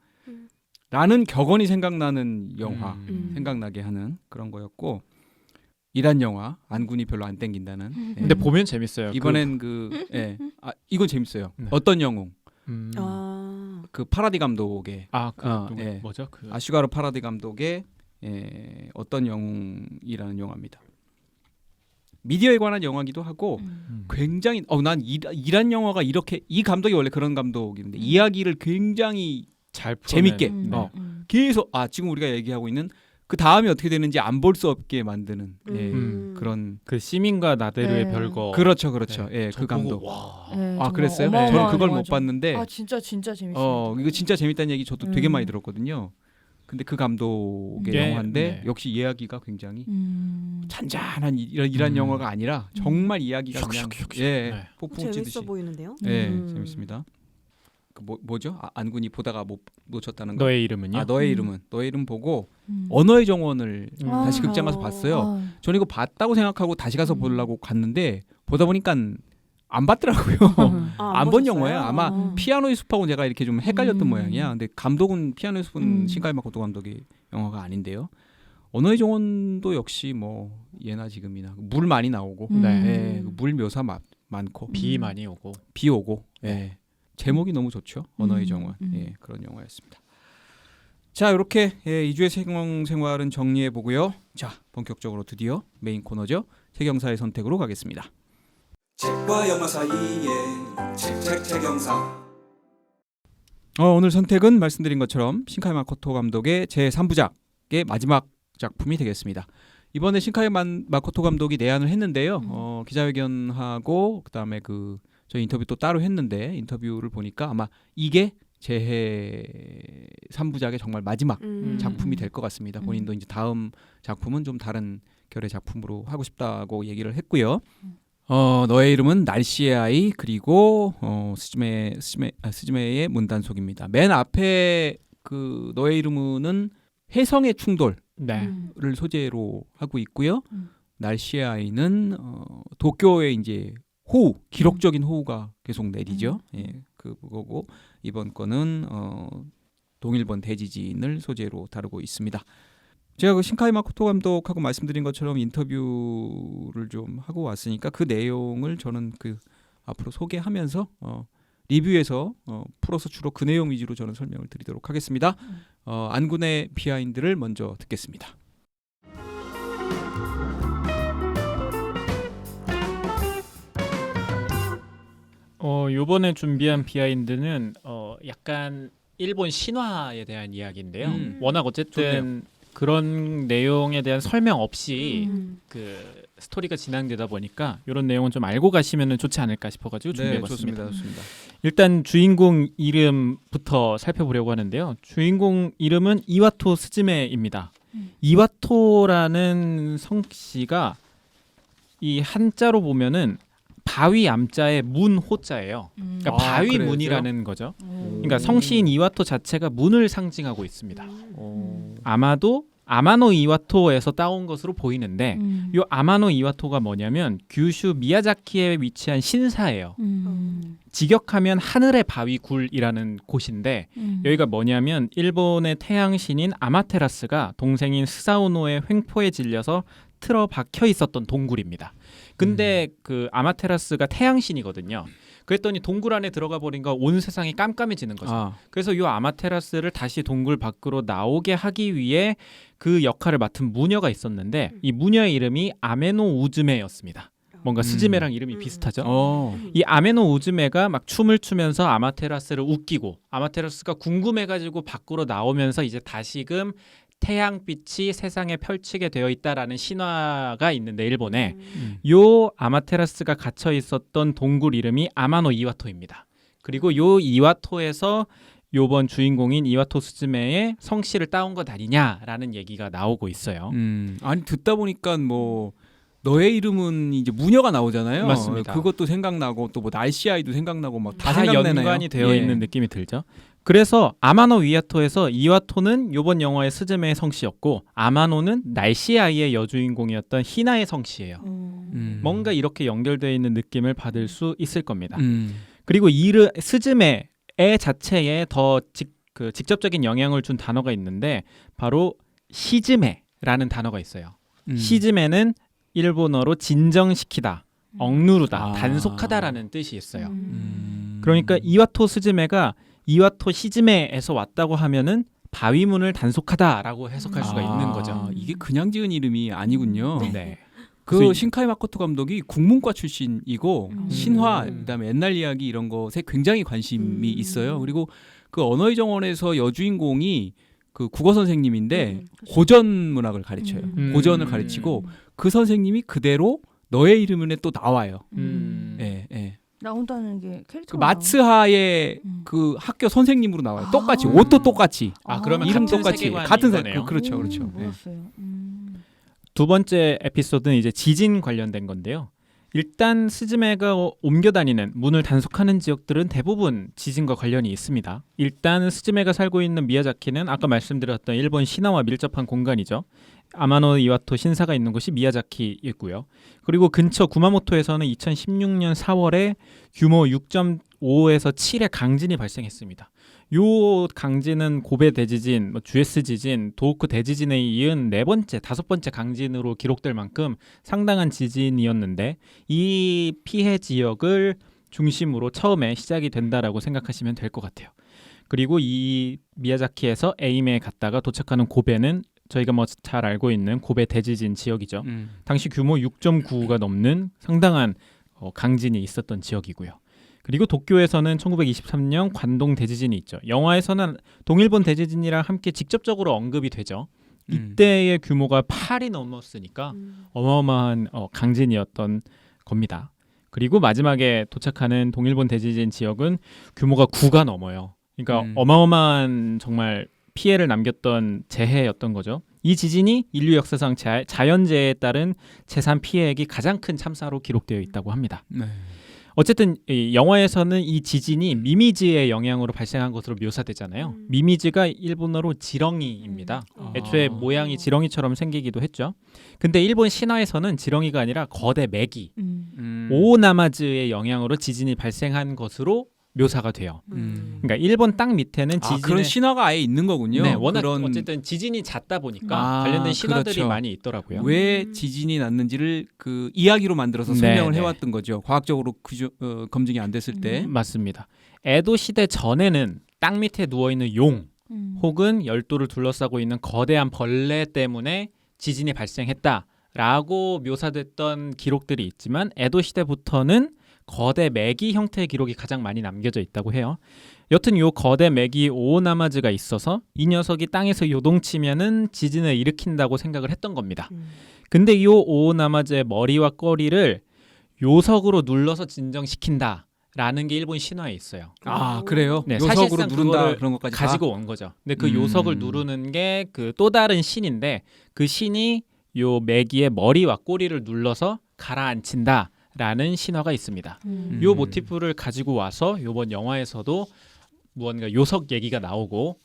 Speaker 1: 라는 격언이 생각나는 영화 생각나게 하는 그런 거였고 이란 영화 안군이 별로 안 땡긴다는. 예.
Speaker 3: 근데 보면 재밌어요.
Speaker 1: 이번엔 이건 재밌어요.
Speaker 3: 네.
Speaker 1: 어떤 영웅
Speaker 2: 그
Speaker 1: 그 파라디 감독의 예.
Speaker 3: 뭐죠? 그
Speaker 1: 아슈가르 파라디 감독의 어떤 영웅이라는 영화입니다. 미디어에 관한 영화기도 하고 굉장히 난 이란 영화가 이렇게 이 감독이 원래 그런 감독인데 이야기를 굉장히
Speaker 3: 잘
Speaker 1: 재밌게
Speaker 3: 네.
Speaker 1: 계속 지금 우리가 얘기하고 있는 그 다음에 어떻게 되는지 안 볼 수 없게 만드는 그런
Speaker 3: 그 시민과 나데르의
Speaker 4: 네.
Speaker 3: 별거.
Speaker 1: 그렇죠.
Speaker 3: 네.
Speaker 1: 예, 그 감독.
Speaker 3: 보고, 와.
Speaker 4: 네,
Speaker 1: 그랬어요?
Speaker 4: 어마어마한
Speaker 1: 저는 그걸 못
Speaker 4: 영화죠.
Speaker 1: 봤는데
Speaker 4: 진짜 재밌어요.
Speaker 1: 이거 진짜 재밌다는 얘기 저도 되게 많이 들었거든요. 근데 그 감독의
Speaker 3: 네,
Speaker 1: 영화인데
Speaker 3: 네.
Speaker 1: 역시 이야기가 굉장히 잔잔한 이런 영화가 아니라 정말 이야기가 그냥
Speaker 3: 네.
Speaker 1: 폭풍 찌듯이
Speaker 2: 재밌어 보이는데요.
Speaker 1: 재밌습니다. 그 뭐죠? 안군이 보다가 못 놓쳤다는 거.
Speaker 3: 너의 이름은요?
Speaker 1: 너의 이름 보고 언어의 정원을 다시 극장 가서 봤어요. 저는 이거 봤다고 생각하고 다시 가서 보려고 갔는데 보다 보니까 안 봤더라고요. 안 본 영화예요. 아마 피아노의 숲하고 제가 이렇게 좀 헷갈렸던 모양이야. 근데 감독은 피아노의 숲은 신카이 마코토 감독의 영화가 아닌데요. 언어의 정원도 역시 뭐 예나 지금이나 물 많이 나오고 물 묘사 많고
Speaker 3: 비 많이 오고
Speaker 1: 비 오고 제목이 너무 좋죠. 언어의 정원 그런 영화였습니다. 자 이렇게 2주의 생활은 정리해 보고요. 자 본격적으로 드디어 메인 코너죠. 최경사의 선택으로 가겠습니다.
Speaker 5: 책과 영화 사이에 책영사.
Speaker 1: 오늘 선택은 말씀드린 것처럼 신카이 마코토 감독의 제3부작의 마지막 작품이 되겠습니다. 이번에 신카이 마코토 감독이 내한을 했는데요. 기자회견하고 그다음에 저희 인터뷰 또 따로 했는데 인터뷰를 보니까 아마 이게 재해 3부작의 정말 마지막 작품이 될 것 같습니다. 본인도 이제 다음 작품은 좀 다른 결의 작품으로 하고 싶다고 얘기를 했고요. 너의 이름은 날씨의 아이 그리고 스즈메의 문단속입니다. 맨 앞에 너의 이름은 해성의 충돌을 소재로 하고 있고요. 날씨의 아이는 도쿄의 이제 호우, 기록적인 호우가 계속 내리죠. 그거고 이번 거는 동일본 대지진을 소재로 다루고 있습니다. 제가 신카이 마코토 감독하고 말씀드린 것처럼 인터뷰를 좀 하고 왔으니까 그 내용을 저는 앞으로 소개하면서 리뷰에서 풀어서 주로 그 내용 위주로 저는 설명을 드리도록 하겠습니다. 안군의 비하인드를 먼저 듣겠습니다.
Speaker 3: 요번에 준비한 비하인드는 약간 일본 신화에 대한 이야기인데요. 워낙 어쨌든
Speaker 1: 좋네요.
Speaker 3: 그런 내용에 대한 설명 없이 그 스토리가 진행되다 보니까 이런 내용은 좀 알고 가시면 좋지 않을까 싶어가지고 준비해봤습니다.
Speaker 1: 좋습니다.
Speaker 3: 일단 주인공 이름부터 살펴보려고 하는데요. 주인공 이름은 이와토 스즈메입니다. 이와토라는 성씨가 이 한자로 보면은 바위 암자의 문호자예요. 그러니까 바위
Speaker 1: 그래요?
Speaker 3: 문이라는 거죠. 그러니까 성씨인 이와토 자체가 문을 상징하고 있습니다. 아마도 아마노 이와토에서 따온 것으로 보이는데 이 아마노 이와토가 뭐냐면 규슈 미야자키에 위치한 신사예요. 직역하면 하늘의 바위 굴이라는 곳인데 여기가 뭐냐면 일본의 태양신인 아마테라스가 동생인 스사오노의 횡포에 질려서 틀어 박혀 있었던 동굴입니다. 근데 그 아마테라스가 태양신이거든요. 그랬더니 동굴 안에 들어가 버린가 온 세상이 깜깜해지는 거죠. 그래서 이 아마테라스를 다시 동굴 밖으로 나오게 하기 위해 그 역할을 맡은 무녀가 있었는데 이 무녀의 이름이 아메노 우즈메였습니다. 뭔가 스즈메랑 이름이 비슷하죠. 이 아메노 우즈메가 막 춤을 추면서 아마테라스를 웃기고 아마테라스가 궁금해가지고 밖으로 나오면서 이제 다시금 태양빛이 세상에 펼치게 되어 있다라는 신화가 있는데 일본에 요 아마테라스가 갇혀 있었던 동굴 이름이 아마노 이와토입니다. 그리고 요 이와토에서 요번 주인공인 이와토 스즈메의 성씨를 따온 것 아니냐라는 얘기가 나오고 있어요.
Speaker 1: 아니 듣다 보니까 뭐 너의 이름은 이제 무녀가 나오잖아요.
Speaker 3: 맞습니다.
Speaker 1: 그것도 생각나고 또 뭐 날씨 아이도 생각나고 막 다
Speaker 3: 다
Speaker 1: 생각나네요.
Speaker 3: 연관이 되어
Speaker 1: 예.
Speaker 3: 있는 느낌이 들죠. 그래서 아마노 이와토에서 이와토는 요번 영화의 스즈메의 성씨였고 아마노는 날씨 아이의 여주인공이었던 히나의 성씨예요. 뭔가 이렇게 연결되어 있는 느낌을 받을 수 있을 겁니다. 그리고 스즈메의 자체에 더 직접적인 영향을 준 단어가 있는데 바로 시즈메라는 단어가 있어요. 시즈메는 일본어로 진정시키다, 억누르다, 단속하다라는 뜻이 있어요. 그러니까 이와토 스즈메가 이와토 시즈메에서 왔다고 하면은 바위문을 단속하다라고 해석할 수가 있는 거죠.
Speaker 1: 이게 그냥 지은 이름이 아니군요.
Speaker 3: 네.
Speaker 1: 그 신카이 마코토 감독이 국문과 출신이고 신화 그다음에 옛날 이야기 이런 것에 굉장히 관심이 있어요. 그리고 그 언어의 정원에서 여주인공이 그 국어 선생님인데 고전 문학을 가르쳐요. 고전을 가르치고 그 선생님이 그대로 너의 이름에 또 나와요. 예, 예.
Speaker 4: 나온다는 게 캐릭터.
Speaker 1: 그 마츠하의 그 학교 선생님으로 나와요. 똑같이 옷도 똑같이.
Speaker 3: 그러면
Speaker 1: 이름
Speaker 3: 같은
Speaker 1: 똑같이
Speaker 3: 세계관인
Speaker 1: 같은
Speaker 3: 거네요.
Speaker 1: 그렇죠, 그렇죠. 예.
Speaker 4: 몰랐어요.
Speaker 3: 두 번째 에피소드는 이제 지진 관련된 건데요. 일단 스즈메가 옮겨 다니는 문을 단속하는 지역들은 대부분 지진과 관련이 있습니다. 일단 스즈메가 살고 있는 미야자키는 아까 말씀드렸던 일본 신화와 밀접한 공간이죠. 아마노 이와토 신사가 있는 곳이 미야자키이고요. 그리고 근처 구마모토에서는 2016년 4월에 규모 6.5에서 7의 강진이 발생했습니다. 요 강진은 고베 대지진, 주에스 지진, 도호쿠 대지진에 이은 다섯 번째 강진으로 기록될 만큼 상당한 지진이었는데 이 피해 지역을 중심으로 처음에 시작이 된다라고 생각하시면 될 것 같아요. 그리고 이 미야자키에서 에이메에 갔다가 도착하는 고베는 저희가 뭐 잘 알고 있는 고베 대지진 지역이죠. 당시 규모 6.9가 넘는 상당한 강진이 있었던 지역이고요. 그리고 도쿄에서는 1923년 관동 대지진이 있죠. 영화에서는 동일본 대지진이랑 함께 직접적으로 언급이 되죠. 이때의 규모가 8이 넘었으니까 어마어마한 강진이었던 겁니다. 그리고 마지막에 도착하는 동일본 대지진 지역은 규모가 9가 넘어요. 그러니까 어마어마한 정말 피해를 남겼던 재해였던 거죠. 이 지진이 인류 역사상 자연재해에 따른 재산 피해액이 가장 큰 참사로 기록되어 있다고 합니다.
Speaker 1: 네.
Speaker 3: 어쨌든 이 영화에서는 이 지진이 미미즈의 영향으로 발생한 것으로 묘사되잖아요. 미미즈가 일본어로 지렁이입니다. 애초에 모양이 지렁이처럼 생기기도 했죠. 근데 일본 신화에서는 지렁이가 아니라 거대 메기, 오오나마즈의 영향으로 지진이 발생한 것으로 묘사가 돼요.
Speaker 2: 음.
Speaker 3: 그러니까 일본 땅 밑에는
Speaker 1: 아,
Speaker 3: 지진의
Speaker 1: 그런 신화가 아예 있는 거군요.
Speaker 3: 네, 워낙
Speaker 1: 그런
Speaker 3: 어쨌든 지진이 잦다 보니까 관련된 신화들이
Speaker 1: 그렇죠.
Speaker 3: 많이 있더라고요.
Speaker 1: 왜 지진이 났는지를 그 이야기로 만들어서
Speaker 3: 네,
Speaker 1: 설명을
Speaker 3: 네.
Speaker 1: 해왔던 거죠. 과학적으로 검증이 안 됐을 때.
Speaker 3: 맞습니다. 에도 시대 전에는 땅 밑에 누워 있는 용 혹은 열도를 둘러싸고 있는 거대한 벌레 때문에 지진이 발생했다라고 묘사됐던 기록들이 있지만 에도 시대부터는 거대 메기 형태의 기록이 가장 많이 남겨져 있다고 해요. 여튼 요 거대 메기 오오나마즈가 있어서 이 녀석이 땅에서 요동치면은 지진을 일으킨다고 생각을 했던 겁니다. 근데 이 오오나마즈의 머리와 꼬리를 요석으로 눌러서 진정시킨다라는 게 일본 신화에 있어요.
Speaker 1: 아, 그래요?
Speaker 3: 네,
Speaker 1: 요석으로
Speaker 3: 사실상
Speaker 1: 누른다
Speaker 3: 그거를
Speaker 1: 그런 것까지
Speaker 3: 가지고 온 거죠. 근데 그
Speaker 1: 음.
Speaker 3: 요석을 누르는 게 그 또 다른 신인데 그 신이 요 메기의 머리와 꼬리를 눌러서 가라앉힌다라는 신화가 있습니다. 요 모티프를 가지고 와서 요번 영화에서도 무언가 요석 얘기가 나오고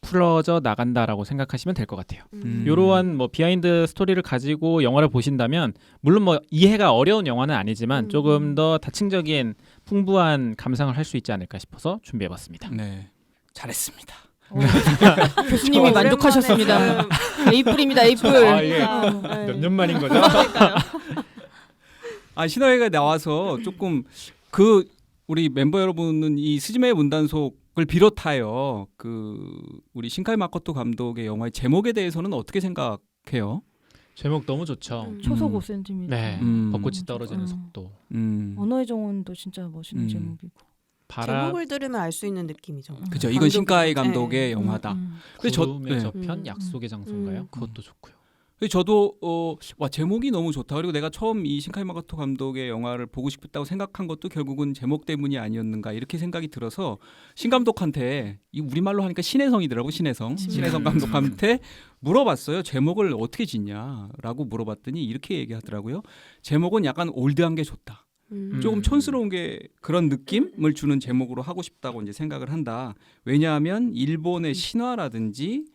Speaker 3: 풀어져 나간다라고 생각하시면 될 것 같아요. 이러한 뭐 비하인드 스토리를 가지고 영화를 보신다면 물론 뭐 이해가 어려운 영화는 아니지만 조금 더 다층적인 풍부한 감상을 할 수 있지 않을까 싶어서 준비해봤습니다.
Speaker 1: 네, 잘했습니다.
Speaker 4: 교수님이 만족하셨습니다. 에이플입니다. 에이플.
Speaker 3: 아, 이게 몇 년 만인 거죠?
Speaker 1: 아, 신화회가 나와서 조금 그 우리 멤버 여러분은 이 스즈메의 문단속을 비롯하여 그 우리 신카이 마코토 감독의 영화의 제목에 대해서는 어떻게 생각해요?
Speaker 3: 제목 너무 좋죠.
Speaker 4: 초속 5cm.
Speaker 3: 네,
Speaker 1: 음.
Speaker 3: 벚꽃이 떨어지는 속도.
Speaker 4: 언어의 정원도 진짜 멋있는 제목이고.
Speaker 2: 제목을 들으면 알 수 있는 느낌이죠.
Speaker 1: 그죠. 이건 신카이
Speaker 2: 네.
Speaker 1: 감독의 영화다. 근데
Speaker 3: 구름의
Speaker 1: 네.
Speaker 3: 저편 약속의 장소인가요? 그것도 좋고요.
Speaker 1: 근데 저도 와, 제목이 너무 좋다. 그리고 내가 처음 이 신카이 마코토 감독의 영화를 보고 싶다고 생각한 것도 결국은 제목 때문이 아니었는가 이렇게 생각이 들어서 신 감독한테 이 우리말로 하니까 신혜성이더라고. 신혜성 감독한테 물어봤어요. 제목을 어떻게 짓냐라고 물어봤더니 이렇게 얘기하더라고요. 제목은 약간 올드한 게 좋다. 조금 촌스러운 게 그런 느낌을 주는 제목으로 하고 싶다고 이제 생각을 한다. 왜냐하면 일본의 신화라든지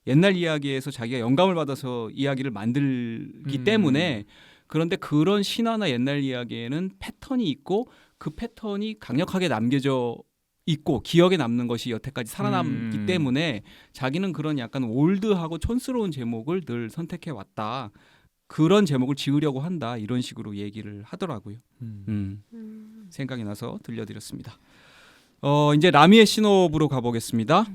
Speaker 1: 옛날 이야기에서 자기가 영감을 받아서 이야기를 만들기 때문에 그런데 그런 신화나 옛날 이야기에는 패턴이 있고 그 패턴이 강력하게 남겨져 있고 기억에 남는 것이 여태까지 살아남기 때문에 자기는 그런 약간 올드하고 촌스러운 제목을 늘 선택해 왔다. 그런 제목을 지으려고 한다. 이런 식으로 얘기를 하더라고요. 생각이 나서 들려드렸습니다. 이제 라미의 신호부로 가보겠습니다.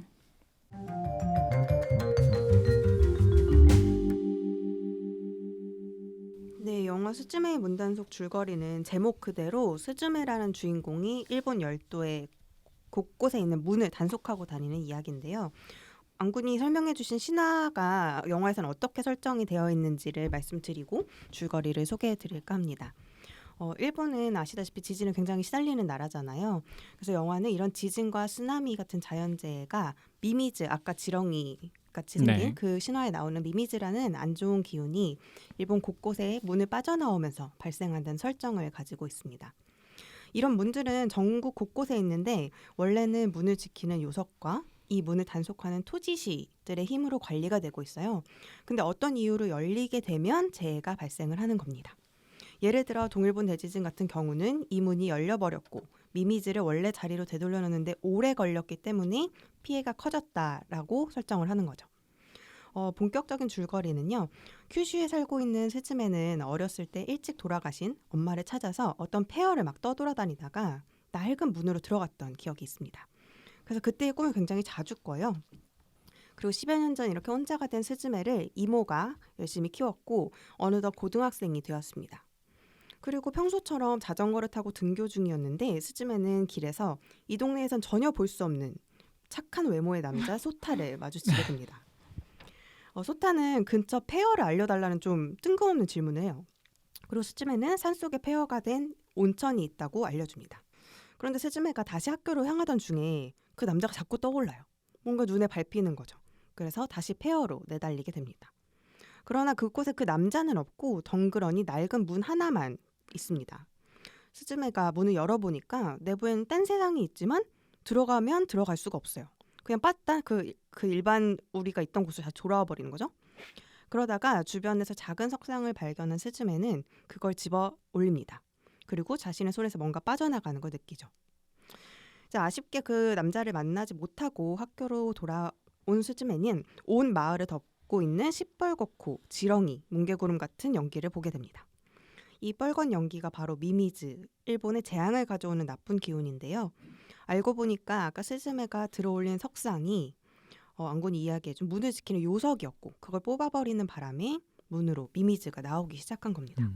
Speaker 2: 네, 영화 스즈메의 문단속 줄거리는 제목 그대로 스즈메라는 주인공이 일본 열도의 곳곳에 있는 문을 단속하고 다니는 이야기인데요. 안군이 설명해주신 신화가 영화에서는 어떻게 설정이 되어 있는지를 말씀드리고 줄거리를 소개해드릴까 합니다. 일본은 아시다시피 지진을 굉장히 시달리는 나라잖아요. 그래서 영화는 이런 지진과 쓰나미 같은 자연재해가 미미즈, 아까 지렁이 같이 생긴
Speaker 3: 네.
Speaker 2: 그 신화에 나오는 미미즈라는 안 좋은 기운이 일본 곳곳에 문을 빠져나오면서 발생한다는 설정을 가지고 있습니다. 이런 문들은 전국 곳곳에 있는데 원래는 문을 지키는 요석과 이 문을 단속하는 토지시들의 힘으로 관리가 되고 있어요. 근데 어떤 이유로 열리게 되면 재해가 발생을 하는 겁니다. 예를 들어 동일본 대지진 같은 경우는 이 문이 열려버렸고 미미즈를 원래 자리로 되돌려놓는데 오래 걸렸기 때문에 피해가 커졌다라고 설정을 하는 거죠. 본격적인 줄거리는요. 큐슈에 살고 있는 스즈메는 어렸을 때 일찍 돌아가신 엄마를 찾아서 어떤 폐허를 막 떠돌아다니다가 낡은 문으로 들어갔던 기억이 있습니다. 그래서 그때의 꿈을 굉장히 자주 꿔요. 그리고 10여 년 전 이렇게 혼자가 된 스즈메를 이모가 열심히 키웠고 어느덧 고등학생이 되었습니다. 그리고 평소처럼 자전거를 타고 등교 중이었는데 스즈메는 길에서 이 동네에선 전혀 볼 수 없는 착한 외모의 남자 소타를 마주치게 됩니다. 소타는 근처 폐허를 알려달라는 좀 뜬금없는 질문을 해요. 그리고 스즈메는 산속에 폐허가 된 온천이 있다고 알려줍니다. 그런데 스즈메가 다시 학교로 향하던 중에 그 남자가 자꾸 떠올라요. 뭔가 눈에 밟히는 거죠. 그래서 다시 폐허로 내달리게 됩니다. 그러나 그곳에 그 남자는 없고 덩그러니 낡은 문 하나만 있습니다. 스즈메가 문을 열어보니까 내부에는 딴 세상이 있지만 들어가면 들어갈 수가 없어요. 그냥 빠딱 그 일반 우리가 있던 곳으로 다 돌아와 버리는 거죠. 그러다가 주변에서 작은 석상을 발견한 스즈메는 그걸 집어 올립니다. 그리고 자신의 손에서 뭔가 빠져나가는 걸 느끼죠. 이제 아쉽게 그 남자를 만나지 못하고 학교로 돌아온 스즈메는 온 마을을 덮고 있는 시뻘겋고 지렁이, 뭉게구름 같은 연기를 보게 됩니다. 이 빨간 연기가 바로 미미즈, 일본의 재앙을 가져오는 나쁜 기운인데요. 알고 보니까 아까 스즈메가 들어올린 석상이 안군이 이야기해준 문을 지키는 요석이었고 그걸 뽑아버리는 바람에 문으로 미미즈가 나오기 시작한 겁니다.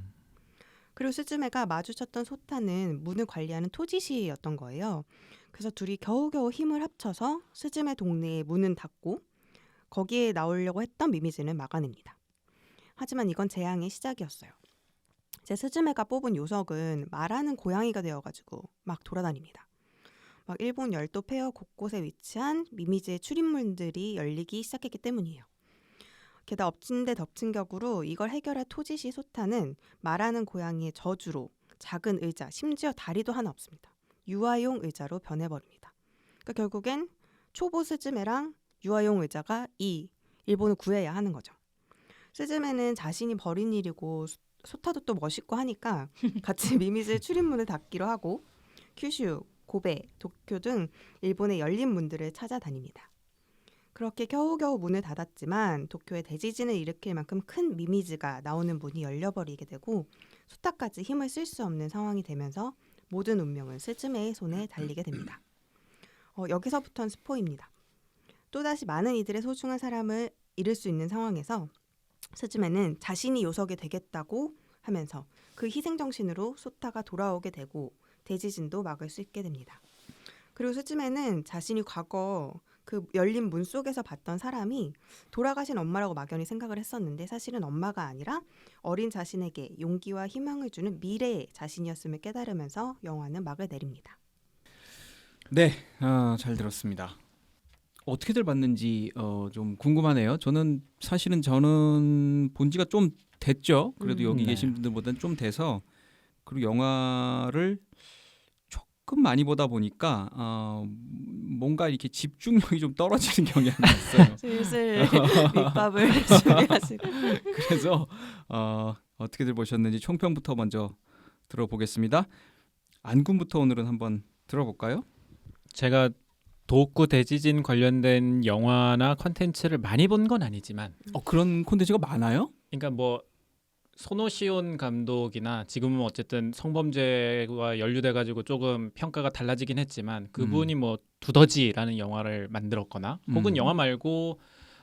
Speaker 2: 그리고 스즈메가 마주쳤던 소타는 문을 관리하는 토지시였던 거예요. 그래서 둘이 겨우겨우 힘을 합쳐서 스즈메 동네의 문은 닫고 거기에 나오려고 했던 미미즈는 막아냅니다. 하지만 이건 재앙의 시작이었어요. 제 스즈메가 뽑은 요석은 말하는 고양이가 되어가지고 막 돌아다닙니다. 막 일본 열도 폐허 곳곳에 위치한 미미즈의 출입문들이 열리기 시작했기 때문이에요. 게다가 엎친 데 덮친 격으로 이걸 해결할 토지시 소타는 말하는 고양이의 저주로 작은 의자, 심지어 다리도 하나 없습니다. 유아용 의자로 변해버립니다. 그러니까 결국엔 초보 스즈메랑 유아용 의자가 이 일본을 구해야 하는 거죠. 스즈메는 자신이 벌인 일이고 소타도 또 멋있고 하니까 같이 미미즈의 출입문을 닫기로 하고 큐슈, 고베, 도쿄 등 일본의 열린 문들을 찾아다닙니다. 그렇게 겨우겨우 문을 닫았지만 도쿄에 대지진을 일으킬 만큼 큰 미미즈가 나오는 문이 열려버리게 되고 소타까지 힘을 쓸 수 없는 상황이 되면서 모든 운명은 스즈메의 손에 달리게 됩니다. 여기서부터는 스포입니다. 또다시 많은 이들의 소중한 사람을 잃을 수 있는 상황에서 스즈메는 자신이 요석이 되겠다고 하면서 그 희생정신으로 소타가 돌아오게 되고 대지진도 막을 수 있게 됩니다. 그리고 스즈메는 자신이 과거 그 열린 문 속에서 봤던 사람이 돌아가신 엄마라고 막연히 생각을 했었는데 사실은 엄마가 아니라 어린 자신에게 용기와 희망을 주는 미래의 자신이었음을 깨달으면서 영화는 막을 내립니다.
Speaker 1: 네, 잘 들었습니다. 어떻게들 봤는지 좀 궁금하네요. 저는 본 지가 좀 됐죠. 그래도 여기
Speaker 3: 네.
Speaker 1: 계신 분들보다는 좀 돼서 그리고 영화를 조금 많이 보다 보니까 뭔가 이렇게 집중력이 좀 떨어지는 경향이 있어요.
Speaker 2: 슬슬 밑밥을 준비하시고
Speaker 1: 그래서 어떻게들 보셨는지 총평부터 먼저 들어보겠습니다. 안군부터 오늘은 한번 들어볼까요?
Speaker 3: 제가 도쿄 대지진 관련된 영화나 컨텐츠를 많이 본 건 아니지만
Speaker 1: 그런 콘텐츠가 많아요?
Speaker 3: 그러니까 뭐 소노시온 감독이나 지금은 어쨌든 성범죄와 연루돼가지고 조금 평가가 달라지긴 했지만 그분이 뭐 두더지라는 영화를 만들었거나 혹은 영화 말고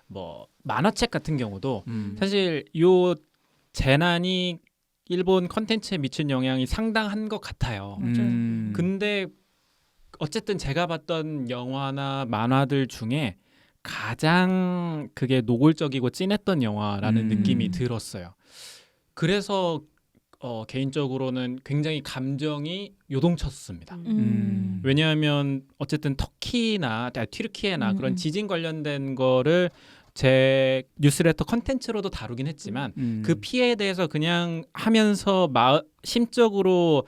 Speaker 3: 뭐 만화책 같은 경우도 사실 요 재난이 일본 컨텐츠에 미친 영향이 상당한 것 같아요. 근데 어쨌든 제가 봤던 영화나 만화들 중에 가장 그게 노골적이고 찐했던 영화라는 느낌이 들었어요. 그래서 개인적으로는 굉장히 감정이 요동쳤습니다. 왜냐하면 어쨌든 터키나 튀르키예나 그런 지진 관련된 거를 제 뉴스레터 컨텐츠로도 다루긴 했지만 그 피해에 대해서 그냥 하면서 심적으로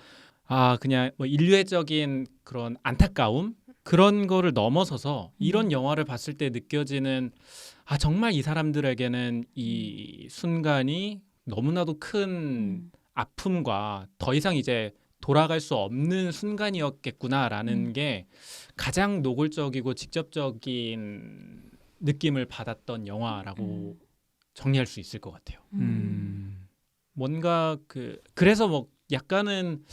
Speaker 3: 그냥 뭐 인류애적인 그런 안타까움 그런 거를 넘어서서 이런 영화를 봤을 때 느껴지는 정말 이 사람들에게는 이 순간이 너무나도 큰 아픔과 더 이상 이제 돌아갈 수 없는 순간이었겠구나라는 게 가장 노골적이고 직접적인 느낌을 받았던 영화라고 정리할 수 있을 것 같아요. 뭔가 그래서 뭐 약간은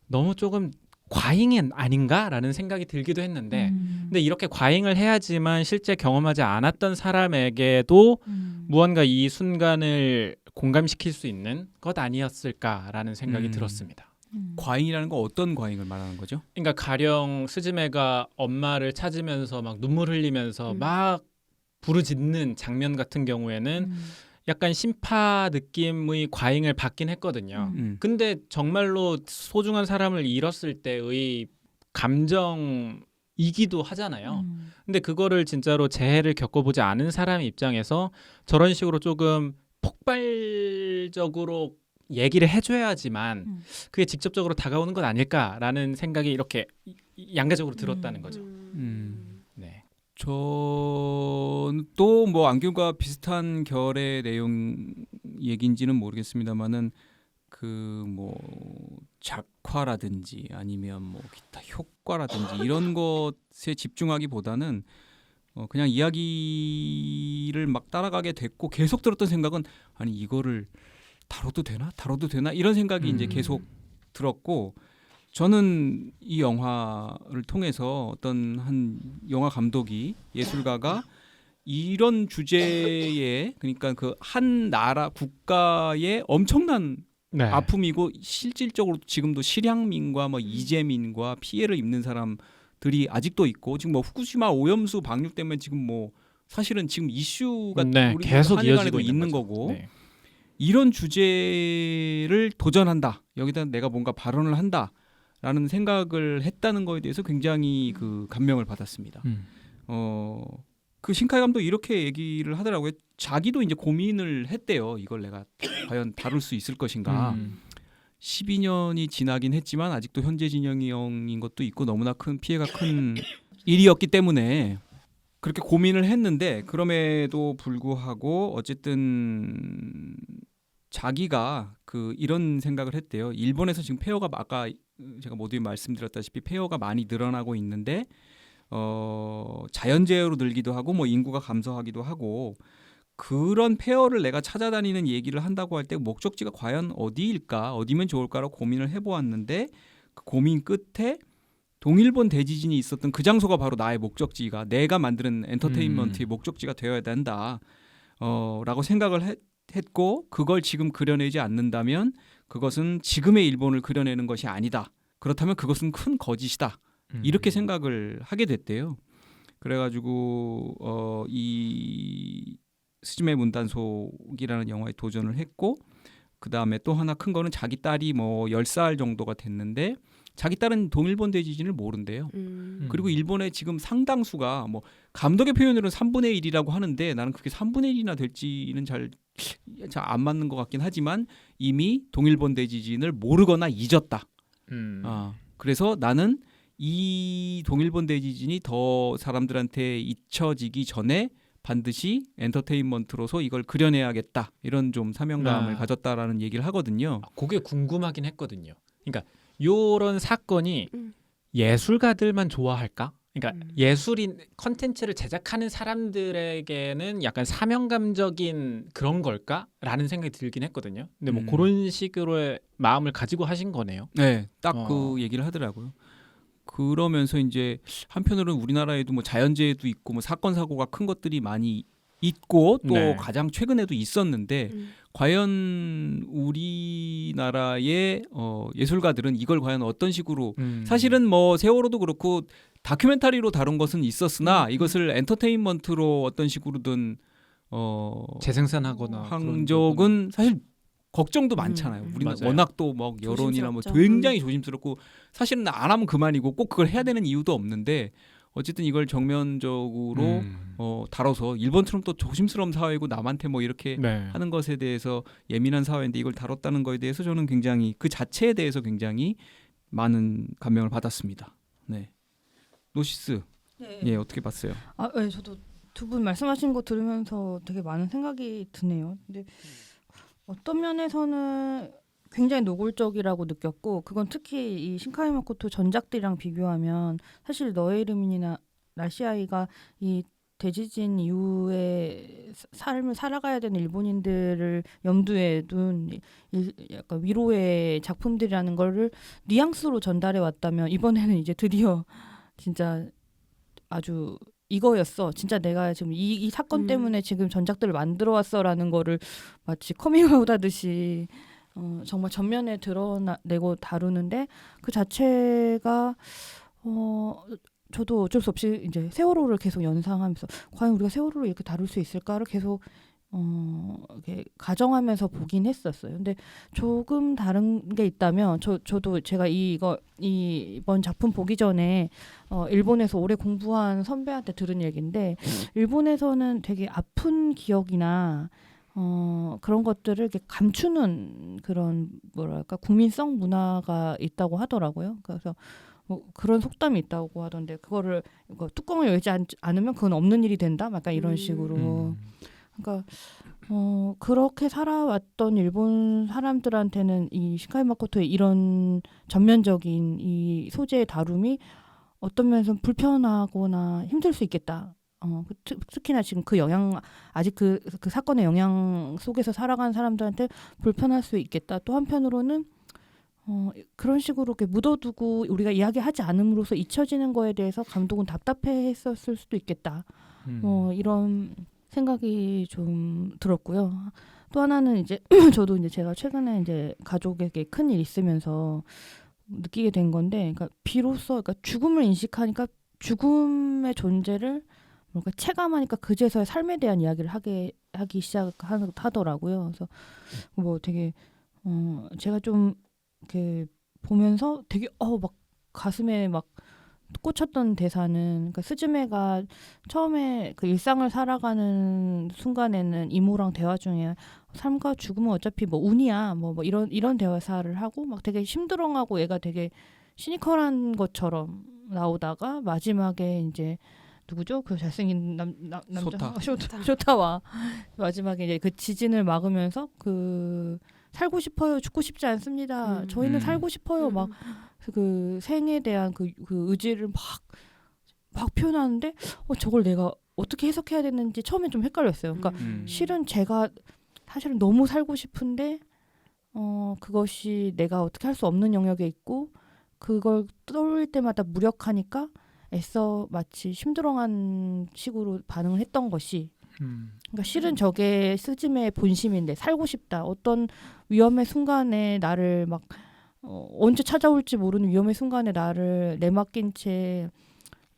Speaker 3: 너무 조금 과잉은 아닌가라는 생각이 들기도 했는데 근데 이렇게 과잉을 해야지만 실제 경험하지 않았던 사람에게도 무언가 이 순간을 공감시킬 수 있는 것 아니었을까라는 생각이 들었습니다.
Speaker 1: 과잉이라는 거 어떤 과잉을 말하는 거죠?
Speaker 3: 그러니까 가령 스즈메가 엄마를 찾으면서 막 눈물 흘리면서 막 부르짖는 장면 같은 경우에는 약간 심파 느낌의 과잉을 받긴 했거든요. 근데 정말로 소중한 사람을 잃었을 때의 감정이기도 하잖아요. 근데 그거를 진짜로 재해를 겪어보지 않은 사람 입장에서 저런 식으로 조금 폭발적으로 얘기를 해줘야지만 그게 직접적으로 다가오는 건 아닐까라는 생각이 이렇게 양가적으로 들었다는 거죠. 네.
Speaker 1: 저는 또 뭐 안경과 비슷한 결의 내용 얘기인지는 모르겠습니다만은 그 뭐 작화라든지 아니면 뭐 기타 효과라든지 이런 것에 집중하기보다는 그냥 이야기를 막 따라가게 됐고 계속 들었던 생각은 아니 이거를 다뤄도 되나 이런 생각이 이제 계속 들었고 저는 이 영화를 통해서 어떤 한 영화 감독이 예술가가 이런 주제에 그러니까 그 한 나라 국가의 엄청난
Speaker 3: 네.
Speaker 1: 아픔이고 실질적으로 지금도 실향민과 뭐 이재민과 피해를 입는 사람들이 아직도 있고 지금 뭐 후쿠시마 오염수 방류 때문에 지금 뭐 사실은 지금 이슈가
Speaker 3: 네,
Speaker 1: 우리
Speaker 3: 계속
Speaker 1: 한일
Speaker 3: 이어지고
Speaker 1: 간에도 있는
Speaker 3: 거죠.
Speaker 1: 거고
Speaker 3: 네.
Speaker 1: 이런 주제를 도전한다 여기다 내가 뭔가 발언을 한다라는 생각을 했다는 거에 대해서 굉장히 그 감명을 받았습니다. 그 신카이 감독 이렇게 얘기를 하더라고요. 자기도 이제 고민을 했대요. 이걸 내가 과연 다룰 수 있을 것인가. 12년이 지나긴 했지만 아직도 현재 진영인 것도 있고 너무나 큰 피해가 큰 일이었기 때문에 그렇게 고민을 했는데 그럼에도 불구하고 어쨌든 자기가 그 이런 생각을 했대요. 일본에서 지금 폐허가 아까 제가 모두에 말씀드렸다시피 폐허가 많이 늘어나고 있는데 자연재해로 늘기도 하고 뭐 인구가 감소하기도 하고 그런 폐허를 내가 찾아다니는 얘기를 한다고 할 때 목적지가 과연 어디일까 어디면 좋을까라고 고민을 해보았는데 그 고민 끝에 동일본 대지진이 있었던 그 장소가 바로 나의 목적지가 내가 만드는 엔터테인먼트의 목적지가 되어야 된다 라고 생각을 했고 그걸 지금 그려내지 않는다면 그것은 지금의 일본을 그려내는 것이 아니다. 그렇다면 그것은 큰 거짓이다. 이렇게 생각을 하게 됐대요. 그래가지고 이 스즈메 문단속이라는 영화에 도전을 했고 그 다음에 또 하나 큰 거는 자기 딸이 뭐 10살 정도가 됐는데 자기 딸은 동일본 대지진을 모른대요. 그리고 일본의 지금 상당수가 뭐 감독의 표현으로는 3분의 1이라고 하는데 나는 그게 3분의 1이나 될지는 잘 안 맞는 것 같긴 하지만 이미 동일본 대지진을 모르거나 잊었다. 그래서 나는 이 동일본 대지진이 더 사람들한테 잊혀지기 전에 반드시 엔터테인먼트로서 이걸 그려내야겠다. 이런 좀 사명감을 가졌다라는 얘기를 하거든요.
Speaker 3: 그게 궁금하긴 했거든요. 그러니까 요런 사건이 예술가들만 좋아할까? 그러니까 예술인 컨텐츠를 제작하는 사람들에게는 약간 사명감적인 그런 걸까라는 생각이 들긴 했거든요. 근데 뭐 그런 식으로의 마음을 가지고 하신 거네요.
Speaker 1: 네, 딱 그 얘기를 하더라고요. 그러면서 이제 한편으로는 우리나라에도 뭐 자연재해도 있고 뭐 사건 사고가 큰 것들이 많이 있고 또
Speaker 3: 네.
Speaker 1: 가장 최근에도 있었는데 과연 우리나라의 예술가들은 이걸 과연 어떤 식으로 사실은 뭐 세월호도 그렇고 다큐멘터리로 다룬 것은 있었으나 이것을 엔터테인먼트로 어떤 식으로든
Speaker 3: 재생산하거나
Speaker 1: 한 적은 사실 걱정도 많잖아요. 우리는
Speaker 3: 맞아요.
Speaker 1: 워낙 또 뭐 여론이나 뭐
Speaker 2: 조심스럽죠.
Speaker 1: 굉장히 조심스럽고 사실은 안 하면 그만이고 꼭 그걸 해야 되는 이유도 없는데 어쨌든 이걸 정면적으로 다뤄서 일본처럼 또 조심스러운 사회고 남한테 뭐 이렇게
Speaker 3: 네.
Speaker 1: 하는 것에 대해서 예민한 사회인데 이걸 다뤘다는 거에 대해서 저는 굉장히 그 자체에 대해서 굉장히 많은 감명을 받았습니다. 네, 노시스, 예 어떻게 봤어요?
Speaker 4: 네, 저도 두 분 말씀하신 거 들으면서 되게 많은 생각이 드네요. 근데 어떤 면에서는 굉장히 노골적이라고 느꼈고 그건 특히 이 신카이 마코토 전작들이랑 비교하면 사실 너의 이름이나 라시아이가 이 대지진 이후에 삶을 살아가야 되는 일본인들을 염두에 둔 약간 위로의 작품들이라는 거를 뉘앙스로 전달해 왔다면 이번에는 이제 드디어 진짜 아주 이거였어. 진짜 내가 지금 이 사건 때문에 지금 전작들을 만들어 왔어라는 거를 마치 커밍아웃 하듯이 정말 전면에 드러내고 다루는데 그 자체가 저도 어쩔 수 없이 이제 세월호를 계속 연상하면서 과연 우리가 세월호를 이렇게 다룰 수 있을까를 계속 이렇게 가정하면서 보긴 했었어요. 근데 조금 다른 게 있다면 저도 제가 이번 작품 보기 전에 일본에서 오래 공부한 선배한테 들은 얘기인데 일본에서는 되게 아픈 기억이나 그런 것들을 이렇게 감추는 그런 뭐랄까 국민성 문화가 있다고 하더라고요. 그래서 뭐 그런 속담이 있다고 하던데 그거를 뚜껑을 열지 않으면 그건 없는 일이 된다. 약간 이런 식으로. 그러니까 그렇게 살아왔던 일본 사람들한테는 이 신카이 마코토의 이런 전면적인 이 소재의 다룸이 어떤 면에서 불편하거나 힘들 수 있겠다. 특히나 지금 그 영향 아직 그 사건의 영향 속에서 살아가는 사람들한테 불편할 수 있겠다. 또 한편으로는 그런 식으로 이렇게 묻어두고 우리가 이야기하지 않음으로써 잊혀지는 거에 대해서 감독은 답답해했었을 수도 있겠다. 이런 생각이 좀 들었고요. 또 하나는 이제 저도 이제 제가 최근에 이제 가족에게 큰일 있으면서 느끼게 된 건데, 그러니까 비로소 그러니까 죽음을 인식하니까 죽음의 존재를 뭔가 체감하니까 그제서야 삶에 대한 이야기를 하기 시작하더라고요. 그래서 뭐 되게 제가 좀 이렇게 보면서 되게 막 가슴에 막 꽂혔던 대사는, 그러니까 스즈메가 처음에 그 일상을 살아가는 순간에는 이모랑 대화 중에 삶과 죽음은 어차피 뭐 운이야 뭐 이런 대화사를 하고 막 되게 심드렁하고 얘가 되게 시니컬한 것처럼 나오다가 마지막에 이제 누구죠? 그 잘생긴 남자 쇼타와 마지막에 이제 그 지진을 막으면서 그 살고 싶어요, 죽고 싶지 않습니다. 저희는 살고 싶어요. 막 그 생에 대한 그 의지를 막 표현하는데 저걸 내가 어떻게 해석해야 되는지 처음엔 좀 헷갈렸어요. 그러니까 실은 제가 사실은 너무 살고 싶은데 그것이 내가 어떻게 할 수 없는 영역에 있고 그걸 떠올릴 때마다 무력하니까 애써 마치 심드렁한 식으로 반응을 했던 것이 그러니까 실은 저게 스즈메의 본심인데 살고 싶다. 어떤 위험의 순간에 나를 막 언제 찾아올지 모르는 위험의 순간에 나를 내맡긴 채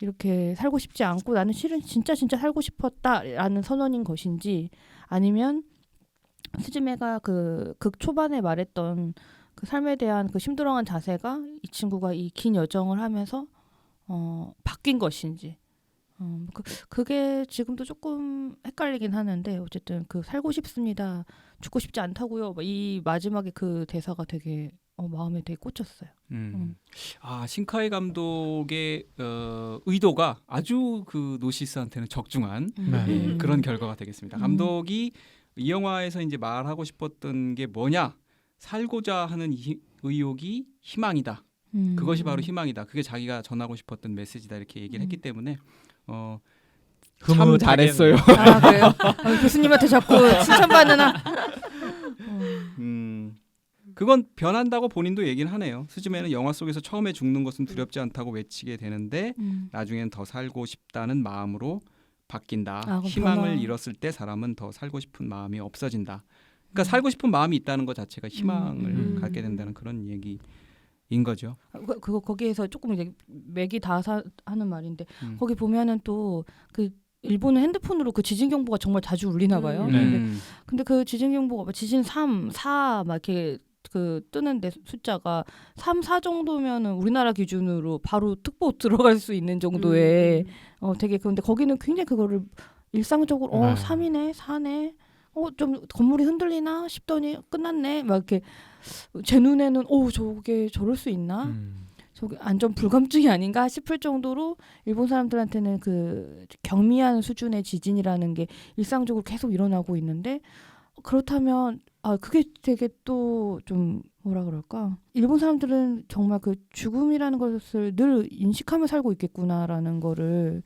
Speaker 4: 이렇게 살고 싶지 않고 나는 실은 진짜 살고 싶었다라는 선언인 것인지, 아니면 스즈메가 그 극 초반에 말했던 그 삶에 대한 그 심드렁한 자세가 이 친구가 이 긴 여정을 하면서 바뀐 것인지, 그게 지금도 조금 헷갈리긴 하는데, 어쨌든 그 살고 싶습니다, 죽고 싶지 않다고요, 이 마지막에 그 대사가 되게 마음에 되게 꽂혔어요.
Speaker 1: 신카이 감독의 의도가 아주 그 노시스한테는 적중한 그런 결과가 되겠습니다. 감독이 이 영화에서 이제 말하고 싶었던 게 뭐냐? 살고자 하는 의욕이 희망이다. 그것이 바로 희망이다. 그게 자기가 전하고 싶었던 메시지다. 이렇게 얘기를 했기 때문에 참 잘했어요.
Speaker 4: 아, 그래요? 교수님한테 자꾸 칭찬받으나?
Speaker 1: 그건 변한다고 본인도 얘기는 하네요. 스즈메는 영화 속에서 처음에 죽는 것은 두렵지 않다고 외치게 되는데 나중엔 더 살고 싶다는 마음으로 바뀐다. 희망을 잃었을 때 사람은 더 살고 싶은 마음이 없어진다. 그러니까 살고 싶은 마음이 있다는 것 자체가 희망을 갖게 된다는 그런 얘기인 거죠.
Speaker 4: 거기에서 조금 이제 맥이 다 하는 말인데 거기 보면은 또 그 일본은 핸드폰으로 그 지진 경보가 정말 자주 울리나 봐요. 근데 그 지진 경보가 지진 3, 4 막 이렇게 그 뜨는데 숫자가 3, 4 정도면은 우리나라 기준으로 바로 특보 들어갈 수 있는 정도의 되게, 근데 거기는 굉장히 그거를 일상적으로 3이네, 4네, 좀 건물이 흔들리나 싶더니 끝났네, 막 이렇게 제 눈에는 저게 저럴 수 있나? 저게 안전 불감증이 아닌가 싶을 정도로 일본 사람들한테는 그 경미한 수준의 지진이라는 게 일상적으로 계속 일어나고 있는데, 그렇다면 그게 되게 또 좀 뭐라 그럴까? 일본 사람들은 정말 그 죽음이라는 것을 늘 인식하며 살고 있겠구나라는 거를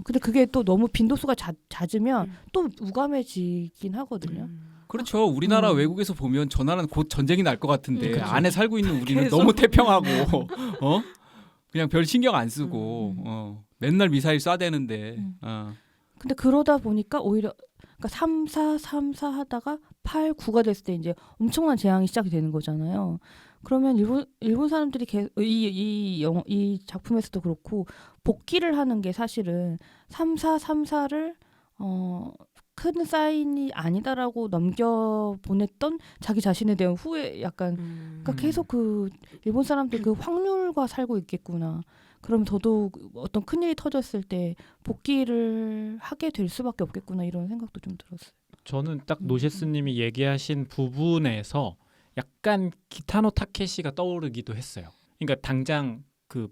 Speaker 4: 근데 그게 또 너무 빈도수가 잦으면 또 우감해지긴 하거든요.
Speaker 1: 그렇죠. 우리나라 외국에서 보면 저 나라는 곧 전쟁이 날 것 같은데
Speaker 4: 그렇죠.
Speaker 1: 안에 살고 있는 우리는 너무 태평하고 그냥 별 신경 안 쓰고 맨날 미사일 쏴대는데
Speaker 4: 근데 그러다 보니까 오히려 그러니까 3, 4 하다가 8, 9가 됐을 때 이제 엄청난 재앙이 시작이 되는 거잖아요. 그러면 일본 사람들이 이 작품에서도 그렇고 복귀를 하는 게 사실은 3, 4를 큰 사인이 아니다라고 넘겨보냈던 자기 자신에 대한 후회, 약간 그러니까 계속 그 일본 사람들 그 확률과 살고 있겠구나. 그럼 더더욱 어떤 큰일이 터졌을 때 복귀를 하게 될 수밖에 없겠구나, 이런 생각도 좀 들었어요.
Speaker 3: 저는 딱 노시스님이 얘기하신 부분에서 약간 기타노 타케시가 떠오르기도 했어요. 그러니까 당장 그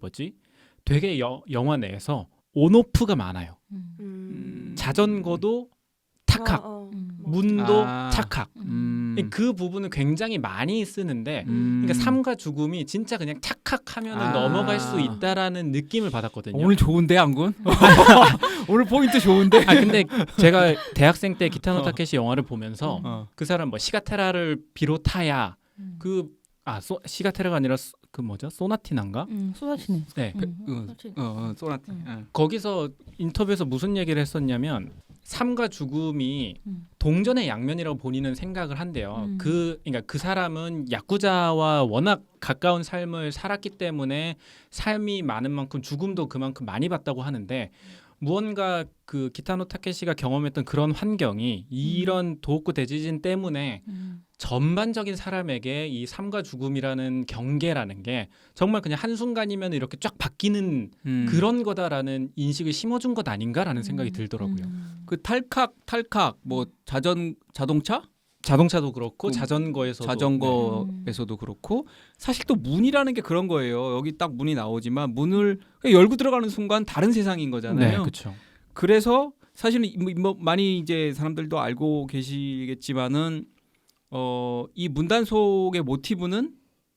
Speaker 3: 되게 영화 내에서 온오프가 많아요. 자전거도 착각,
Speaker 2: 뭐.
Speaker 3: 문도
Speaker 1: 아.
Speaker 3: 착각. 그 부분은 굉장히 많이 쓰는데 그러니까 삶과 죽음이 진짜 그냥 착각하면
Speaker 1: 아.
Speaker 3: 넘어갈 수 있다라는 느낌을 받았거든요.
Speaker 1: 오늘 좋은데 안군? 오늘 포인트 좋은데.
Speaker 3: 근데 제가 대학생 때 기타노 타케시 영화를 보면서 그 사람 뭐 시가테라를 비롯하야 시가테라가 아니라 그 뭐죠? 소나티나인가?
Speaker 4: 소나티네.
Speaker 3: 네.
Speaker 1: 소나티.
Speaker 3: 거기서 인터뷰에서 무슨 얘기를 했었냐면 삶과 죽음이 동전의 양면이라고 본인은 생각을 한대요. 그러니까 그 사람은 야쿠자와 워낙 가까운 삶을 살았기 때문에 삶이 많은 만큼 죽음도 그만큼 많이 봤다고 하는데 무언가 그 기타노 타케시가 경험했던 그런 환경이 이런 도호쿠 대지진 때문에 전반적인 사람에게 이 삶과 죽음이라는 경계라는 게 정말 그냥 한순간이면 이렇게 쫙 바뀌는 그런 거다라는 인식을 심어준 것 아닌가라는 생각이 들더라고요.
Speaker 1: 그 탈칵 뭐 자동차?
Speaker 3: 자동차도 그렇고 자전거에서도
Speaker 1: 그렇고 사실 또 문이라는 게 그런 거예요. 여기 딱 문이 나오지만 문을 열고 들어가는 순간 다른 세상인 거잖아요.
Speaker 3: 네, 그렇죠.
Speaker 1: 그래서 사실은 뭐 많이 이제 사람들도 알고 계시겠지만은 이 문단 속의 모티브는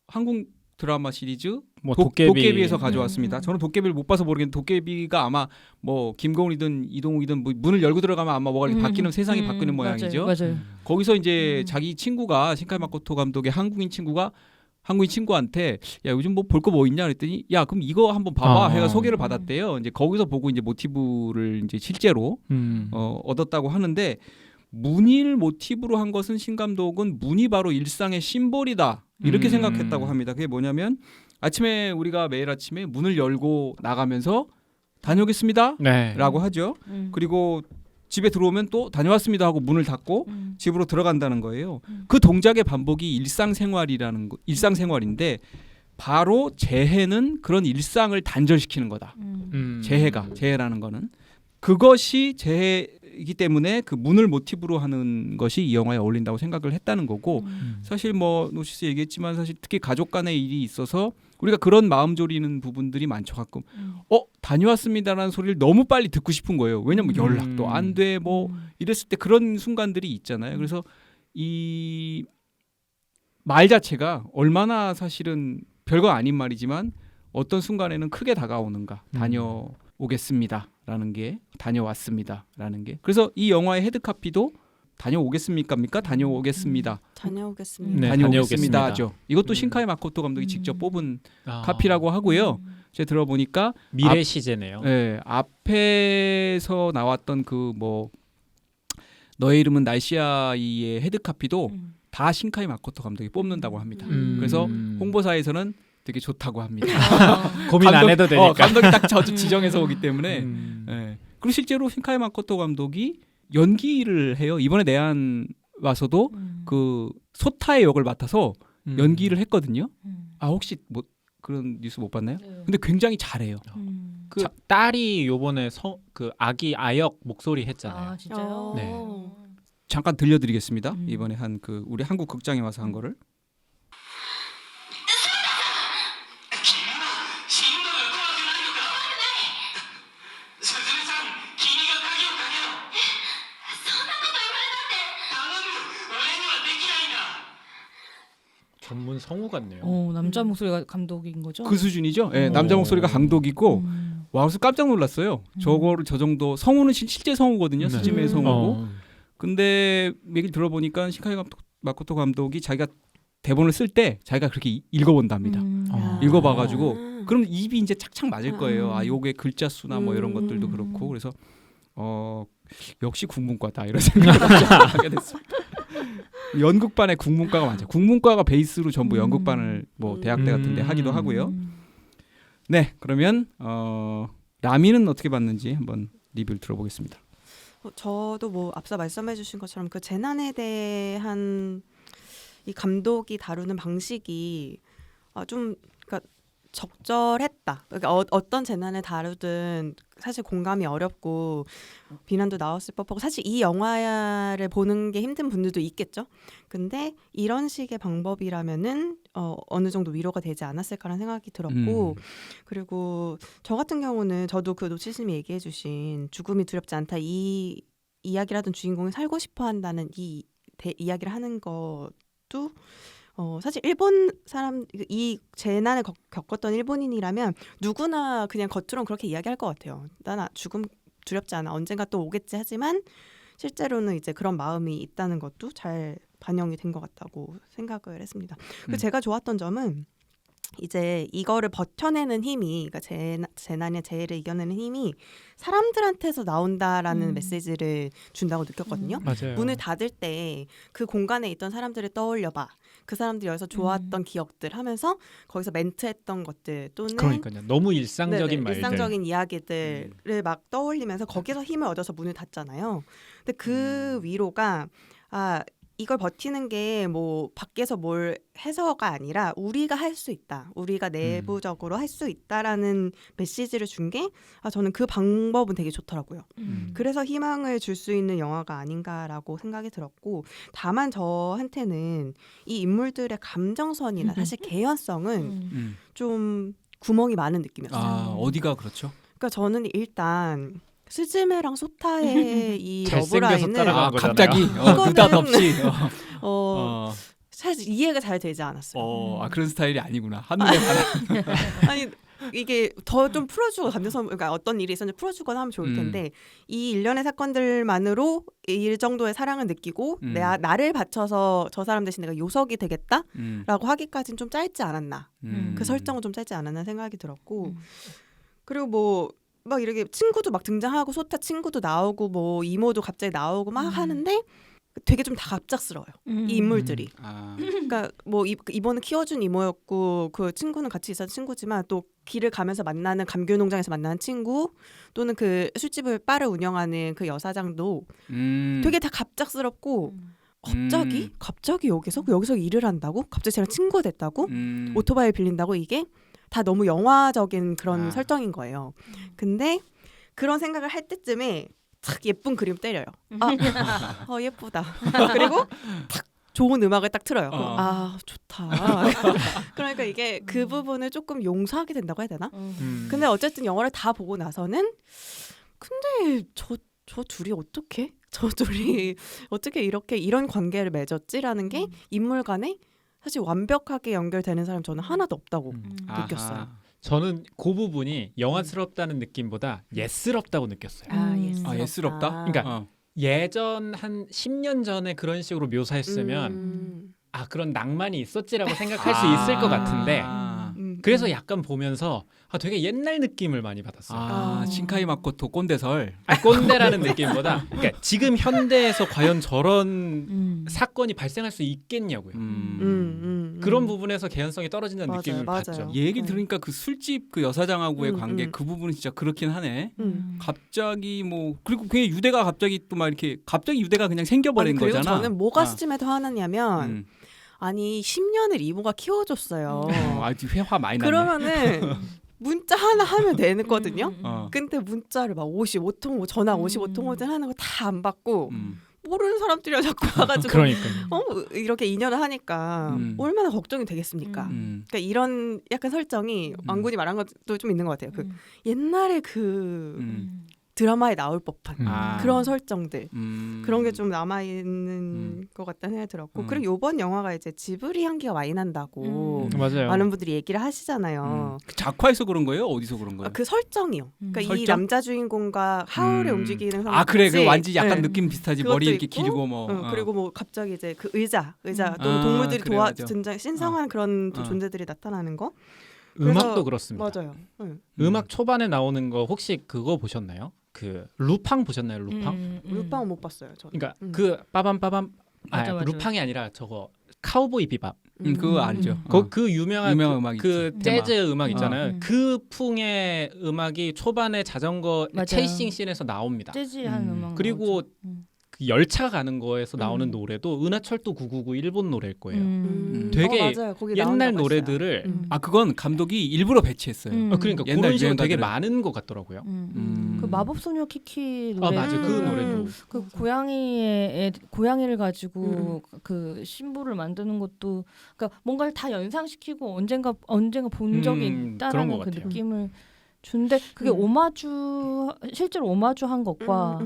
Speaker 1: 한국 드라마 시리즈
Speaker 3: 뭐
Speaker 1: 도깨비에서 가져왔습니다. 저는 도깨비를 못 봐서 모르겠는데 도깨비가 아마 뭐 김고은이든 이동욱이든 뭐 문을 열고 들어가면 아마 뭐가 이렇게 바뀌는 세상이 바뀌는 모양이죠.
Speaker 4: 맞아요.
Speaker 1: 거기서 이제 자기 친구가 신카이 마코토 감독의 한국인 친구한테 야 요즘 뭐 볼 거 뭐 있냐 그랬더니 야 그럼 이거 한번 봐봐 해가 소개를 받았대요. 이제 거기서 보고 이제 모티브를 이제 실제로 얻었다고 하는데 문을 모티브로 한 것은 신 감독은 문이 바로 일상의 심볼이다 이렇게 생각했다고 합니다. 그게 뭐냐면 아침에 우리가 매일 아침에 문을 열고 나가면서 다녀오겠습니다 라고 하죠. 그리고 집에 들어오면 또 다녀왔습니다 하고 문을 닫고 집으로 들어간다는 거예요. 그 동작의 반복이 일상생활인데 바로 재해는 그런 일상을 단절시키는 거다. 재해라는 거는 그것이 재해이기 때문에 그 문을 모티브로 하는 것이 이 영화에 어울린다고 생각을 했다는 거고 사실 뭐 노시스 얘기했지만 사실 특히 가족 간의 일이 있어서 우리가 그런 마음 졸이는 부분들이 많죠. 가끔 다녀왔습니다라는 소리를 너무 빨리 듣고 싶은 거예요. 왜냐면 연락도 안 돼 뭐 이랬을 때 그런 순간들이 있잖아요. 그래서 이 말 자체가 얼마나 사실은 별거 아닌 말이지만 어떤 순간에는 크게 다가오는가. 다녀오겠습니다라는 게 다녀왔습니다라는 게 그래서 이 영화의 헤드카피도 다녀오겠습니까? 다녀오겠습니다.
Speaker 2: 다녀오겠습니다.
Speaker 3: 네,
Speaker 1: 다녀오겠습니다죠. 이것도 신카이 마코토 감독이 직접 뽑은 카피라고 하고요. 제가 들어보니까
Speaker 3: 미래 시제네요.
Speaker 1: 네, 앞에서 나왔던 그 뭐 너의 이름은 날씨아이의 헤드카피도 다 신카이 마코토 감독이 뽑는다고 합니다. 그래서 홍보사에서는 되게 좋다고 합니다.
Speaker 3: 고민 안 해도 되니까.
Speaker 1: 감독이 딱 지정해서 오기 때문에. 네. 그리고 실제로 신카이 마코토 감독이 연기를 해요. 이번에 내한 와서도 그 소타의 역을 맡아서 연기를 했거든요. 혹시 뭐 그런 뉴스 못 봤나요?
Speaker 4: 네.
Speaker 1: 근데 굉장히 잘해요.
Speaker 3: 그 딸이 요번에 그 아기 아역 목소리 했잖아요.
Speaker 4: 진짜요?
Speaker 3: 네.
Speaker 1: 잠깐 들려드리겠습니다. 이번에 한 그 우리 한국 극장에 와서 한 거를.
Speaker 3: 전문 성우 같네요.
Speaker 4: 남자 목소리가 감독인 거죠?
Speaker 1: 그 수준이죠. 네, 남자 목소리가 감독이고 와 그래서 깜짝 놀랐어요. 저거를 저 정도 성우는 실제 성우거든요.
Speaker 3: 네.
Speaker 1: 스즈메의 성우고. 근데 얘기를 들어보니까 신카이 마코토 감독이 자기가 대본을 쓸 때 자기가 그렇게 읽어본답니다. 읽어봐가지고 그럼 입이 이제 착착 맞을 거예요. 요게 글자 수나 뭐 이런 것들도 그렇고 그래서 역시 국문과다 이런 생각을 하게 됐습니다. 연극반에 국문과가 많죠. 국문과가 베이스로 전부 연극반을 뭐 대학대 같은데 하기도 하고요. 네, 그러면 라미는 어떻게 봤는지 한번 리뷰를 들어보겠습니다.
Speaker 2: 저도 뭐 앞서 말씀해주신 것처럼 그 재난에 대한 이 감독이 다루는 방식이 좀 그러니까 적절했다. 그러니까 어떤 재난을 다루든 사실 공감이 어렵고 비난도 나왔을 법하고 사실 이 영화를 보는 게 힘든 분들도 있겠죠. 근데 이런 식의 방법이라면은 어느 정도 위로가 되지 않았을까라는 생각이 들었고 그리고 저 같은 경우는 저도 그 노치스님이 얘기해주신 죽음이 두렵지 않다 이 이야기를 하던 주인공이 살고 싶어한다는 이 이야기를 하는 것도 사실 일본 사람 이 재난을 겪었던 일본인이라면 누구나 그냥 겉으로는 그렇게 이야기할 것 같아요. 난 죽음 두렵지 않아. 언젠가 또 오겠지 하지만 실제로는 이제 그런 마음이 있다는 것도 잘 반영이 된 것 같다고 생각을 했습니다. 그리고 제가 좋았던 점은 이제 이거를 버텨내는 힘이, 그러니까 재난의 재해를 이겨내는 힘이 사람들한테서 나온다라는 메시지를 준다고 느꼈거든요.
Speaker 3: 맞아요.
Speaker 2: 문을 닫을 때 그 공간에 있던 사람들을 떠올려봐. 그 사람들이 여기서 좋았던 기억들 하면서 거기서 멘트했던 것들 또는
Speaker 3: 그러니까요. 너무 일상적인
Speaker 2: 네네,
Speaker 3: 말들.
Speaker 2: 일상적인 이야기들을 막 떠올리면서 거기서 힘을 얻어서 문을 닫잖아요. 근데 그 위로가 이걸 버티는 게 뭐 밖에서 뭘 해서가 아니라 우리가 할 수 있다. 우리가 내부적으로 할 수 있다라는 메시지를 준 게 저는 그 방법은 되게 좋더라고요. 그래서 희망을 줄 수 있는 영화가 아닌가라고 생각이 들었고 다만 저한테는 이 인물들의 감정선이나 사실 개연성은 좀 구멍이 많은 느낌이었어요.
Speaker 1: 어디가 그렇죠?
Speaker 2: 그러니까 저는 일단 스즈메랑 소타의 이
Speaker 3: 잘생겨서
Speaker 2: 러브라인을
Speaker 3: 따라가는 거잖아요.
Speaker 1: 갑자기 느닷없이
Speaker 2: 사실 이해가 잘 되지 않았어요.
Speaker 1: 그런 스타일이 아니구나. 한눈에 반해.
Speaker 2: 아니 이게 더 좀 풀어주고 감정선, 그러니까 어떤 일이 있었는지 풀어주거나 하면 좋을 텐데 이 일련의 사건들만으로 이 정도의 사랑을 느끼고 나를 바쳐서 저 사람 대신 내가 요석이 되겠다라고 하기까지는 좀 짧지 않았나. 그 설정은 좀 짧지 않았나 생각이 들었고 그리고 뭐 막 이렇게 친구도 막 등장하고 소타 친구도 나오고 뭐 이모도 갑자기 나오고 막 하는데 되게 좀 다 갑작스러워요. 이 인물들이. 그러니까 뭐 이번은 키워준 이모였고 그 친구는 같이 있었던 친구지만 또 길을 가면서 만나는 감귤농장에서 만나는 친구 또는 그 술집을 바를 운영하는 그 여사장도 되게 다 갑작스럽고 갑자기 여기서 일을 한다고? 갑자기 쟤랑 친구가 됐다고? 오토바이 빌린다고? 이게 다 너무 영화적인 그런 설정인 거예요. 근데 그런 생각을 할 때쯤에 탁 예쁜 그림 때려요. 예쁘다. 그리고 탁 좋은 음악을 딱 틀어요. 좋다. 그러니까 이게 그 부분을 조금 용서하게 된다고 해야 되나? 근데 어쨌든 영화를 다 보고 나서는 근데 저 둘이 어떻게? 저 둘이 어떻게 이런 관계를 맺었지라는 게 인물 간에 사실 완벽하게 연결되는 사람 저는 하나도 없다고 느꼈어요.
Speaker 3: 저는 그 부분이 영화스럽다는 느낌보다 예스럽다고 느꼈어요.
Speaker 1: 예스럽다?
Speaker 3: 그러니까 예전 한 10년 전에 그런 식으로 묘사했으면 그런 낭만이 있었지라고 생각할 수 있을 것 같은데 그래서 약간 보면서 되게 옛날 느낌을 많이 받았어요.
Speaker 1: 신카이 마코토 꼰대설.
Speaker 3: 꼰대라는 느낌보다 그러니까 지금 현대에서 과연 저런 사건이 발생할 수 있겠냐고요. 그런 부분에서 개연성이 떨어진다는 느낌을 받죠.
Speaker 1: 얘기 들으니까 그 술집 그 여사장하고의 관계 그 부분은 진짜 그렇긴 하네. 갑자기 뭐 그리고 그게 유대가 갑자기 또 막 이렇게 갑자기 유대가 그냥 생겨버린
Speaker 2: 그리고
Speaker 1: 거잖아.
Speaker 2: 저는 뭐가 스침해도 화나냐면 아니 10년을 이모가 키워줬어요.
Speaker 1: 회화 많이 나네.
Speaker 2: 그러면은 문자 하나 하면 되거든요. 근데 문자를 막 55통 전화 55통을 하는 거 다 안 받고 모르는 사람들이랑 자꾸 와가지고 이렇게 인연을 하니까 얼마나 걱정이 되겠습니까? 그러니까 이런 약간 설정이 왕군이 말한 것도 좀 있는 것 같아요. 그 옛날에 그 드라마에 나올 법한 그런 설정들 그런 게 좀 남아있는 것 같다는 생각이 들었고 그리고 이번 영화가 이제 지브리 향기가 많이 난다고
Speaker 3: 맞아요.
Speaker 2: 많은 분들이 얘기를 하시잖아요.
Speaker 1: 그 작화에서 그런 거예요? 어디서 그런 거예요?
Speaker 2: 그 설정이요. 그러니까 이
Speaker 1: 설정?
Speaker 2: 남자 주인공과 하울의 움직이는 성격
Speaker 1: 그래 그 완전 약간 느낌 비슷하지. 머리 이렇게
Speaker 2: 있고,
Speaker 1: 기르고 뭐
Speaker 2: 그리고 뭐 갑자기 이제 그 의자 또 동물들이 등장 신성한 그런 존재들이 나타나는 거.
Speaker 3: 음악도 그렇습니다.
Speaker 2: 맞아요.
Speaker 3: 음악 초반에 나오는 거 혹시 그거 보셨나요? 그 루팡 보셨나요? 루팡?
Speaker 2: 루팡은 못 봤어요. 저는.
Speaker 3: 그러니까 그 빠밤빠밤
Speaker 4: 맞아.
Speaker 3: 루팡이 아니라 저거 카우보이 비밥.
Speaker 1: 그거 알죠.
Speaker 3: 그 유명한
Speaker 1: 음악
Speaker 3: 그
Speaker 1: 있지.
Speaker 3: 재즈 음악 있잖아요. 그 풍의 음악이 초반에 자전거
Speaker 4: 맞아요.
Speaker 3: 체이싱 씬에서 나옵니다.
Speaker 4: 재즈한 음악
Speaker 3: 그리고 그 열차 가는 거에서 나오는 노래도 은하철도 999 일본 노래일 거예요. 되게
Speaker 2: 맞아요. 거기
Speaker 3: 옛날
Speaker 2: 나온다고
Speaker 3: 노래들을
Speaker 2: 했어요.
Speaker 1: 그건 감독이 일부러 배치했어요.
Speaker 3: 그러니까
Speaker 1: 옛날
Speaker 3: 그런 식으로 되게
Speaker 1: 유행가들을.
Speaker 3: 많은 것 같더라고요.
Speaker 4: 그 마법소녀 키키 노래
Speaker 3: 맞아. 그 노래도
Speaker 4: 그 고양이를 가지고 그 신부를 만드는 것도 그러니까 뭔가를 다 연상시키고 언젠가 본 적이
Speaker 3: 그런
Speaker 4: 있다라는
Speaker 3: 것
Speaker 4: 그
Speaker 3: 같아요.
Speaker 4: 느낌을 준데 그게 오마주 실제로 오마주한 것과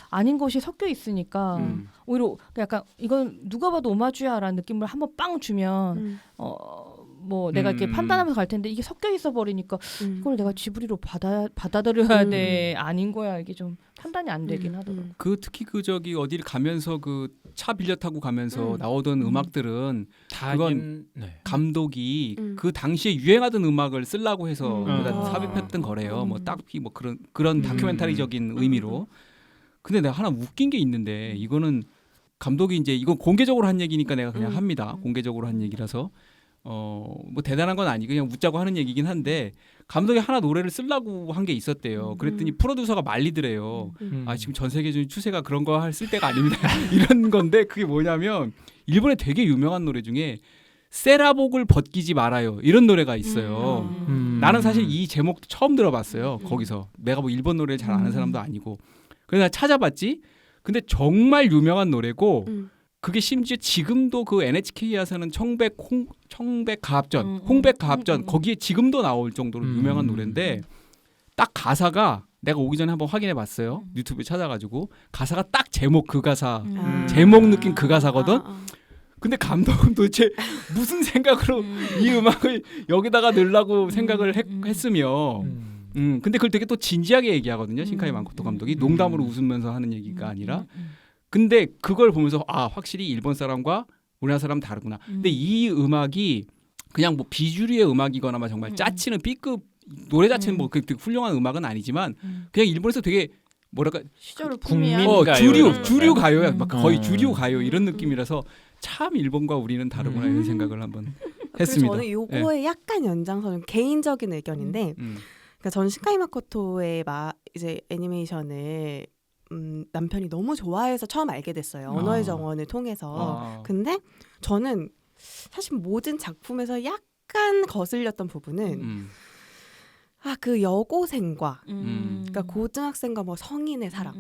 Speaker 4: 아닌 것이 섞여 있으니까 오히려 약간 이건 누가 봐도 오마주야라는 느낌을 한번 빵 주면 뭐 내가 이렇게 판단하면서 갈 텐데 이게 섞여 있어 버리니까 이걸 내가 지브리로 받아들여야 돼 아닌 거야 이게 좀 판단이 안 되긴 하더라고요.
Speaker 1: 그 특히 그 저기 어디를 가면서 그 차 빌려 타고 가면서 나오던 음악들은 그건 감독이 그 당시에 유행하던 음악을 쓰려고 해서 삽입했던 거래요. 뭐 딱히 뭐 그런 다큐멘터리적인 의미로. 근데 내가 하나 웃긴 게 있는데 이거는 감독이 이제 이건 공개적으로 한 얘기니까 내가 그냥 합니다. 공개적으로 한 얘기라서 뭐 대단한 건 아니고 그냥 웃자고 하는 얘기긴 한데 감독이 하나 노래를 쓰려고 한 게 있었대요. 그랬더니 프로듀서가 말리더래요. 아 지금 전 세계적인 추세가 그런 거 쓸 때가 아닙니다. 이런 건데 그게 뭐냐면 일본의 되게 유명한 노래 중에 세라복을 벗기지 말아요. 이런 노래가 있어요. 나는 사실 이 제목도 처음 들어봤어요. 거기서 내가 뭐 일본 노래를 잘 아는 사람도 아니고 그래서 내가 찾아봤지. 근데 정말 유명한 노래고 그게 심지어 지금도 그 NHK에서는 청백가합전, 홍백가합전 거기에 지금도 나올 정도로 유명한 노래인데 딱 가사가 내가 오기 전에 한번 확인해 봤어요. 유튜브에 찾아가지고 가사가 딱 제목 그 가사 제목 느낌 그 가사거든. 근데 감독은 도대체 무슨 생각으로 이 음악을 여기다가 넣으려고 생각을 했으며 근데 그걸 되게 또 진지하게 얘기하거든요. 신카이 마코토 감독이 농담으로 웃으면서 하는 얘기가 아니라 근데 그걸 보면서 아 확실히 일본 사람과 우리나라 사람 다르구나. 근데 이 음악이 그냥 뭐 비주류의 음악이거나 정말 짜치는 B급 노래 자체는 뭐 그 훌륭한 음악은 아니지만 그냥 일본에서 되게 뭐랄까
Speaker 4: 시절을
Speaker 3: 국민
Speaker 1: 주류 가요야 막 거의 주류 가요 이런 느낌이라서 참 일본과 우리는 다르구나 이런 생각을 한번 했습니다.
Speaker 2: 저는 요거에 약간 연장선은 개인적인 의견인데 그러니까 저는 신카이 마코토의 이제 애니메이션을 남편이 너무 좋아해서 처음 알게 됐어요. 언어의 정원을 통해서. 근데 저는 사실 모든 작품에서 약간 거슬렸던 부분은 그 여고생과 그러니까 고등학생과 뭐 성인의 사랑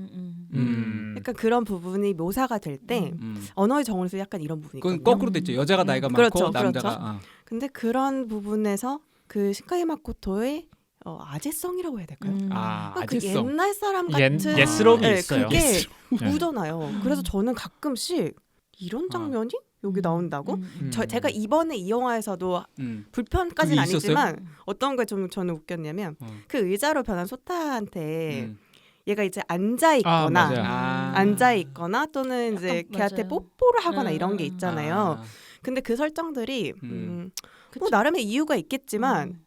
Speaker 2: 약간 그런 부분이 묘사가 될 때 언어의 정원에서 약간 이런 부분이
Speaker 1: 그건
Speaker 2: 있거든요.
Speaker 1: 거꾸로 됐죠. 여자가 나이가
Speaker 2: 그렇죠,
Speaker 1: 많고 남자가
Speaker 2: 그렇죠. 근데 그런 부분에서 그 신카이 마코토의 아재성이라고 해야 될까요? 그
Speaker 1: 아재성.
Speaker 2: 옛날 사람 같은
Speaker 3: 예스러움이 있어요.
Speaker 2: 그게 묻어나요. 그래서 저는 가끔씩 이런 장면이 여기 나온다고? 제가 이번에 이 영화에서도 불편까지는
Speaker 1: 그게 있었어요?
Speaker 2: 아니지만 어떤 게 좀 저는 웃겼냐면 그 의자로 변한 소타한테 얘가 이제 앉아 있거나 또는 이제 걔한테 뽀뽀를 하거나 이런 게 있잖아요. 근데 그 설정들이 뭐 나름의 이유가 있겠지만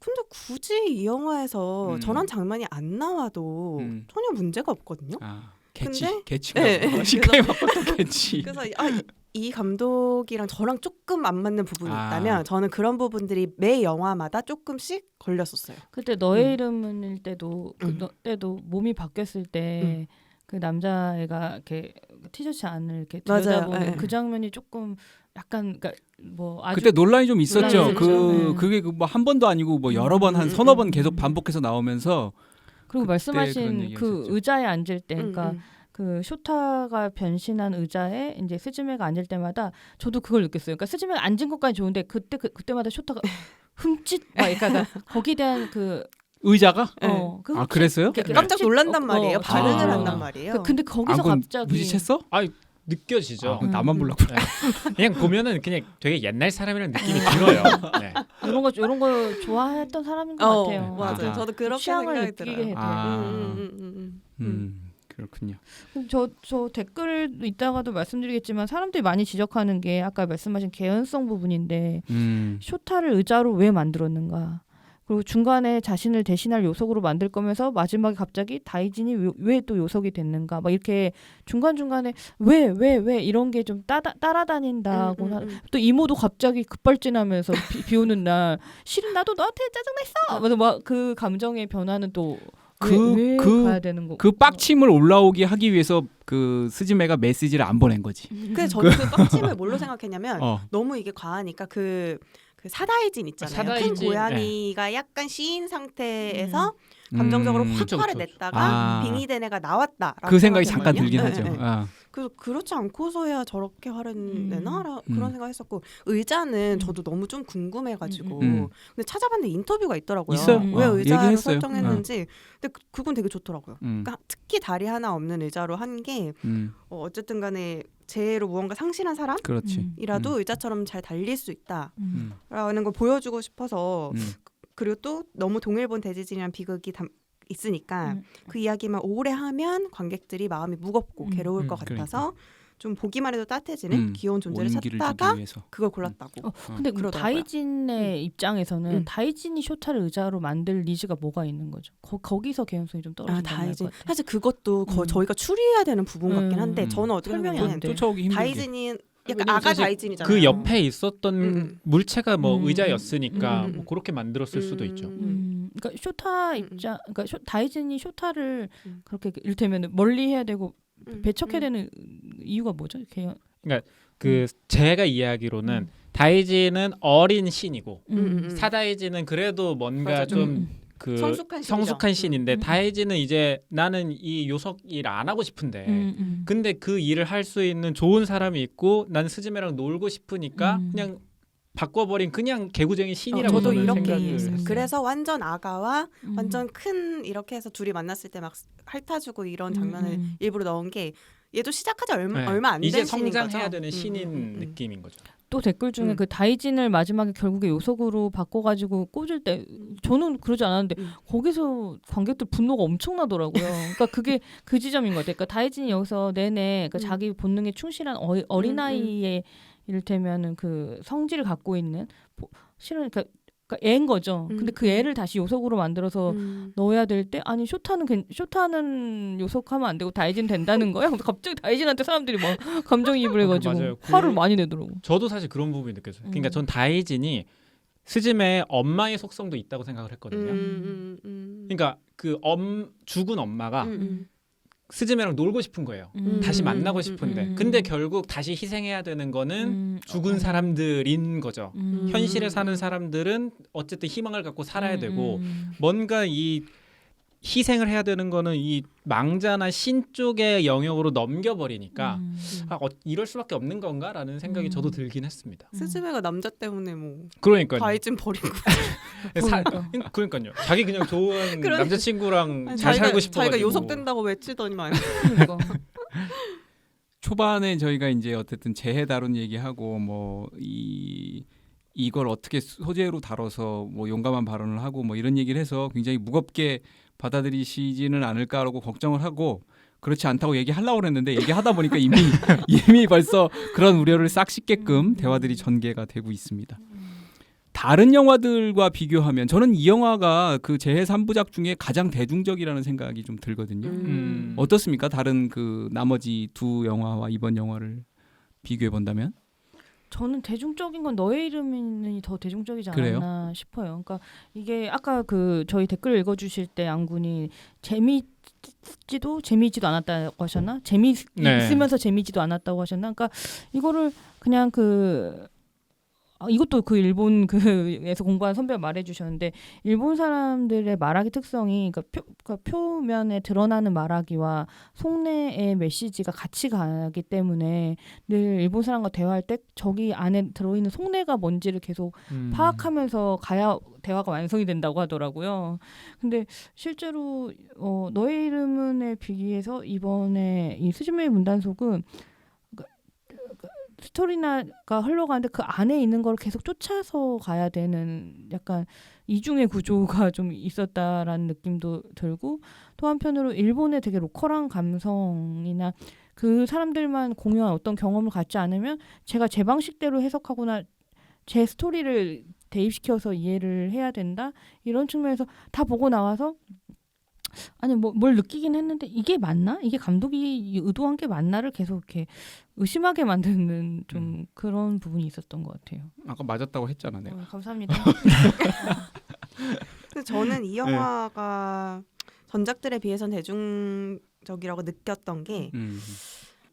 Speaker 2: 근데 굳이 이 영화에서 저런 장면이 안 나와도 전혀 문제가 없거든요.
Speaker 1: 개치가 신카이 마코토 개치.
Speaker 2: 그래서 이 감독이랑 저랑 조금 안 맞는 부분이 있다면 저는 그런 부분들이 매 영화마다 조금씩 걸렸었어요.
Speaker 4: 그때 너의 이름을 때도 그때도 몸이 바뀌었을 때 그 남자애가 이렇게 티셔츠 안을 이렇게 들여다보는 그 장면이 조금 약간 그러니까 뭐 아주
Speaker 1: 그때 논란이 좀 있었죠.
Speaker 4: 논란이
Speaker 1: 그게 뭐 한 번도 아니고 뭐 여러 번 한 서너 번 계속 반복해서 나오면서
Speaker 4: 그리고
Speaker 1: 그런
Speaker 4: 말씀하신
Speaker 1: 얘기가
Speaker 4: 그
Speaker 1: 있었죠.
Speaker 4: 의자에 앉을 때 그러니까 그 쇼타가 변신한 의자에 이제 스즈메가 앉을 때마다 저도 그걸 느꼈어요. 그러니까 스즈메가 앉은 것까지 좋은데 그때마다 쇼타가 흠칫 막 그러니까 거기에 대한 그
Speaker 1: 의자가?
Speaker 4: 그
Speaker 1: 그랬어요?
Speaker 2: 깜짝 놀란단 말이에요. 반응을 한단 말이에요.
Speaker 4: 근데 거기서 갑자기
Speaker 1: 무시챘어?
Speaker 3: 느껴지죠.
Speaker 1: 나만 몰랐고.
Speaker 3: 그냥 보면은 그냥 되게 옛날 사람이라는 느낌이 들어요. 네.
Speaker 4: 이런 거 좋아했던 사람인 것 같아요.
Speaker 2: 맞아요. 저도 그렇게
Speaker 4: 취향을
Speaker 2: 생각이
Speaker 4: 느끼게
Speaker 2: 들어요.
Speaker 4: 돼요.
Speaker 1: 그렇군요.
Speaker 4: 저 댓글 이따가도 말씀드리겠지만 사람들이 많이 지적하는 게 아까 말씀하신 개연성 부분인데 쇼타를 의자로 왜 만들었는가? 그리고 중간에 자신을 대신할 요석으로 만들 거면서 마지막에 갑자기 다이진이 왜 또 요석이 됐는가? 막 이렇게 중간중간에 왜 이런 게 좀 따라다닌다고 또 이모도 갑자기 급발진하면서 비 오는 날 실은 나도 너한테 짜증냈어. 막 그 감정의 변화는 또 왜 가야 되는 거?
Speaker 1: 그 빡침을 올라오게 하기 위해서 그 스즈메가 메시지를 안 보낸 거지.
Speaker 2: 근데 저는 그 빡침을 뭘로 생각했냐면 너무 이게 과하니까 그 사다이진 있잖아요. 큰 고양이가 약간 시인 상태에서 감정적으로 확 화를 냈다가 빙의된 애가 나왔다.
Speaker 1: 그 생각이 잠깐 들긴 하죠.
Speaker 2: 그래서 그렇지 않고서야 저렇게 화를 내나 그런 생각했었고 의자는 저도 너무 좀 궁금해가지고 근데 찾아봤는데 인터뷰가 있더라고요.
Speaker 1: 있어요.
Speaker 2: 왜 의자로
Speaker 1: 얘기했어요.
Speaker 2: 설정했는지. 근데 그건 되게 좋더라고요. 그러니까 특히 다리 하나 없는 의자로 한 게 어쨌든 간에 재해로 무언가 상실한
Speaker 1: 그렇지.
Speaker 2: 사람이라도 의자처럼 잘 달릴 수 있다라는 걸 보여주고 싶어서 그리고 또 너무 동일본 대지진이라는 비극이 있으니까 그 이야기만 오래 하면 관객들이 마음이 무겁고 괴로울 것 같아서 좀 보기만 해도 따뜻해지는 귀여운 존재를 찾다가 그걸 골랐다고.
Speaker 4: 근데 다이진의 입장에서는 다이진이 쇼타를 의자로 만들 니즈가 뭐가 있는 거죠? 거기서 개연성이 좀 떨어진다는 것 같아요.
Speaker 2: 사실 그것도 저희가 추리해야 되는 부분 같긴 한데 저는 어떻게 보면 다이진이 약간 아가 다이진이잖아요.
Speaker 3: 그 옆에 있었던 물체가 뭐 의자였으니까 뭐 그렇게 만들었을 수도 있죠.
Speaker 4: 그러니까 쇼타 입장, 그러니까 다이진이 쇼타를 그렇게 이를테면 멀리 해야 되고 배척해야 되는 이유가 뭐죠?
Speaker 3: 그러니까 그 제가 이야기로는 다이진은 어린 신이고 사다이진은 그래도 뭔가 좀 그 성숙한 신인데 다이진은 이제 나는 이 요석 일 안 하고 싶은데 근데 그 일을 할 수 있는 좋은 사람이 있고 나는 스즈메랑 놀고 싶으니까 그냥 바꿔버린 그냥 개구쟁이 신이라고
Speaker 2: 저도 이렇게
Speaker 3: 생각을
Speaker 2: 이해했어요.
Speaker 3: 했어요.
Speaker 2: 그래서 완전 아가와 완전 큰 이렇게 해서 둘이 만났을 때 막 핥아주고 이런 장면을 일부러 넣은 게 얘도 시작하지 얼마 안 된
Speaker 3: 이제
Speaker 2: 신인 거죠.
Speaker 3: 성장해야 되는 신인 느낌인 거죠.
Speaker 4: 또 댓글 중에 그 다이진을 마지막에 결국에 요석으로 바꿔가지고 꽂을 때 저는 그러지 않았는데 거기서 관객들 분노가 엄청나더라고요. 그러니까 그게 그 지점인 것 같아요. 그러니까 다이진이 여기서 내내 그러니까 자기 본능에 충실한 어린아이의 이를테면은 그 성질을 갖고 있는 실은 그러니까 애인 거죠. 근데 그 애를 다시 요석으로 만들어서 넣어야 될 때 아니 쇼타는 요석하면 안 되고 다이진 된다는 거야. 근데 갑자기 다이진한테 사람들이 막 감정이입을 해가지고
Speaker 3: 맞아요.
Speaker 4: 화를 많이 내더라고.
Speaker 3: 저도 사실 그런 부분이 느껴져요. 그러니까 전 다이진이 스즈메의 엄마의 속성도 있다고 생각을 했거든요. 그러니까 그 죽은 엄마가 스즈메랑 놀고 싶은 거예요. 다시 만나고 싶은데 근데 결국 다시 희생해야 되는 거는 죽은 사람들인 거죠. 현실에 사는 사람들은 어쨌든 희망을 갖고 살아야 되고 뭔가 이 희생을 해야 되는 거는 이 망자나 신 쪽의 영역으로 넘겨버리니까 이럴 수밖에 없는 건가라는 생각이 저도 들긴 했습니다.
Speaker 2: 스즈메가 남자 때문에 뭐
Speaker 3: 그러니까요.
Speaker 2: 다이진 버리고
Speaker 3: 그러니까요. 자기 그냥 좋은 남자친구랑 잘 살고 싶어
Speaker 2: 자기가 요석된다고 외치더니만
Speaker 1: 초반에 저희가 이제 어쨌든 재해 다룬 얘기하고 뭐 이걸 어떻게 소재로 다뤄서 뭐 용감한 발언을 하고 뭐 이런 얘기를 해서 굉장히 무겁게 받아들이시지는 않을까라고 걱정을 하고 그렇지 않다고 얘기하려고 했는데 얘기하다 보니까 이미 벌써 그런 우려를 싹 씻게끔 대화들이 전개가 되고 있습니다. 다른 영화들과 비교하면 저는 이 영화가 그 재해 3부작 중에 가장 대중적이라는 생각이 좀 들거든요. 어떻습니까? 다른 그 나머지 두 영화와 이번 영화를 비교해 본다면?
Speaker 4: 저는 대중적인 건 너의 이름이 더 대중적이지 않았나
Speaker 1: 그래요?
Speaker 4: 싶어요. 그러니까 이게 아까 그 저희 댓글 읽어주실 때 양군이 재미지도 않았다고 하셨나? 있으면서 재미지도 않았다고 하셨나? 그러니까 이거를 그냥 이것도 그 일본 그에서 공부한 선배가 말해주셨는데 일본 사람들의 말하기 특성이 그러니까 표면에 드러나는 말하기와 속내의 메시지가 같이 가기 때문에 늘 일본 사람과 대화할 때 저기 안에 들어있는 속내가 뭔지를 계속 파악하면서 가야 대화가 완성이 된다고 하더라고요. 근데 실제로 너의 이름은에 비교해서 이번에 이 스즈메의 문단속은 스토리가 흘러가는데 그 안에 있는 걸 계속 쫓아서 가야 되는 약간 이중의 구조가 좀 있었다라는 느낌도 들고 또 한편으로 일본의 되게 로컬한 감성이나 그 사람들만 공유한 어떤 경험을 갖지 않으면 제가 제 방식대로 해석하거나 제 스토리를 대입시켜서 이해를 해야 된다 이런 측면에서 다 보고 나와서 아니 뭘 느끼긴 했는데 이게 맞나? 이게 감독이 의도한 게 맞나를 계속 이렇게 의심하게 만드는 좀 그런 부분이 있었던 것 같아요.
Speaker 1: 아까 맞았다고 했잖아 내가.
Speaker 4: 감사합니다.
Speaker 2: 근데 저는 이 영화가 전작들에 비해서는 대중적이라고 느꼈던 게